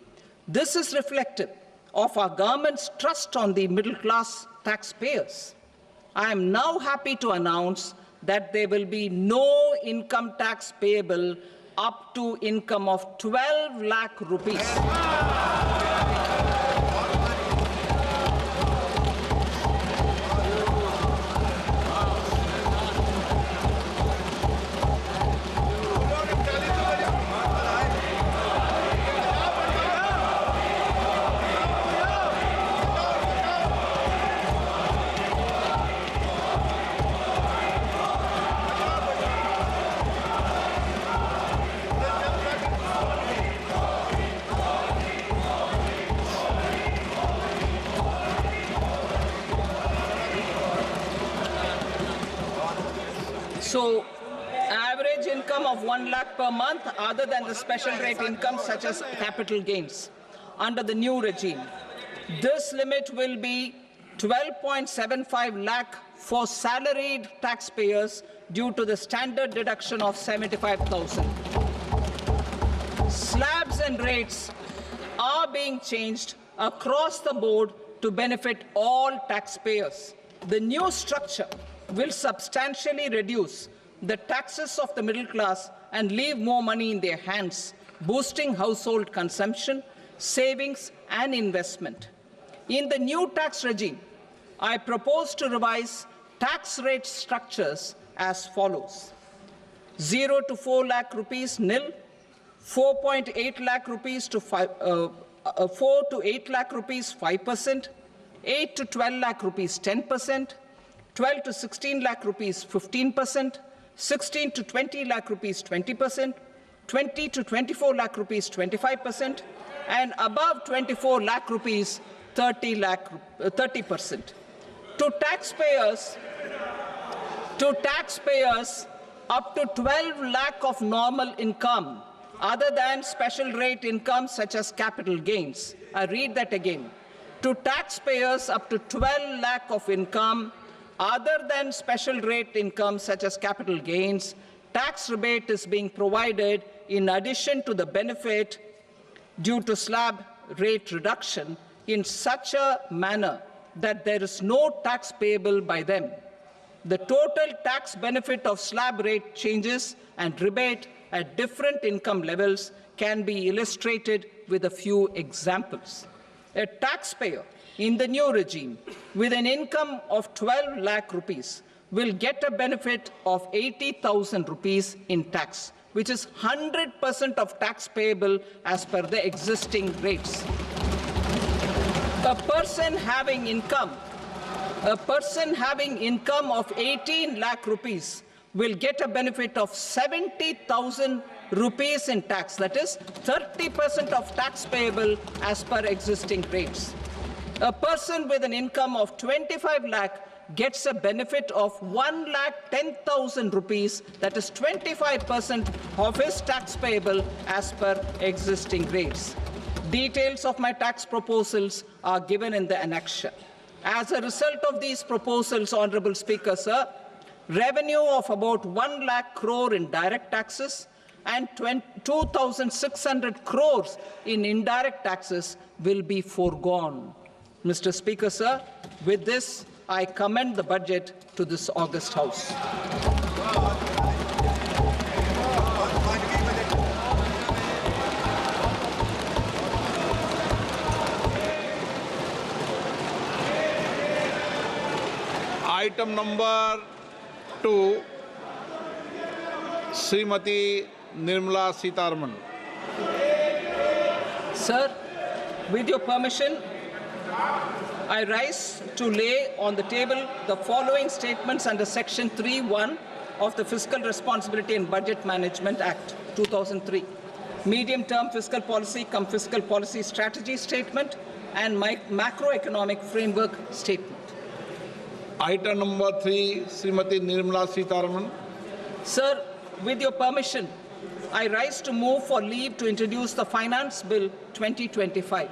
This is reflective of our government's trust on the middle-class taxpayers. I am now happy to announce that there will be no income tax payable up to income of 12 lakh rupees. So, average income of 1 lakh per month, other than the special rate income such as capital gains, under the new regime. This limit will be 12.75 lakh for salaried taxpayers due to the standard deduction of 75,000. Slabs and rates are being changed across the board to benefit all taxpayers. The new structure will substantially reduce the taxes of the middle class and leave more money in their hands, boosting household consumption, savings and investment. In the new tax regime, I propose to revise tax rate structures as follows: 0 to 4 lakh rupees nil, 4.8 lakh rupees to 4 to 8 lakh rupees 5%, 8 to 12 lakh rupees 10%, 12 to 16 lakh rupees 15%, 16 to 20 lakh rupees 20%, 20 to 24 lakh rupees 25%, and above 24 lakh rupees 30%. To taxpayers up to 12 lakh of normal income, other than special rate income such as capital gains. I read that again. To taxpayers up to 12 lakh of income, other than special rate income such as capital gains, tax rebate is being provided in addition to the benefit due to slab rate reduction in such a manner that there is no tax payable by them. The total tax benefit of slab rate changes and rebate at different income levels can be illustrated with a few examples. A taxpayer in the new regime with an income of 12 lakh rupees will get a benefit of 80,000 rupees in tax, which is 100% of tax payable as per the existing rates. A person having income of 18 lakh rupees will get a benefit of 70,000 rupees in tax, that is 30% of tax payable as per existing rates. A person with an income of 25 lakh gets a benefit of 1,10,000 rupees, that is 25% of his tax payable as per existing rates. Details of my tax proposals are given in the annexure. As a result of these proposals, Honourable Speaker, sir, revenue of about 1 lakh crore in direct taxes and 2,600 crores in indirect taxes will be foregone. Mr. Speaker, sir, with this, I commend the budget to this august House. Item number 2, Srimati Nirmala Sitharaman. Sir, with your permission, I rise to lay on the table the following statements under Section 3(1) of the Fiscal Responsibility and Budget Management Act, 2003. Medium-term fiscal policy cum fiscal policy strategy statement and my macroeconomic framework statement. Item number 3, Srimati Nirmala Sitharaman. Sir, with your permission, I rise to move for leave to introduce the Finance Bill 2025.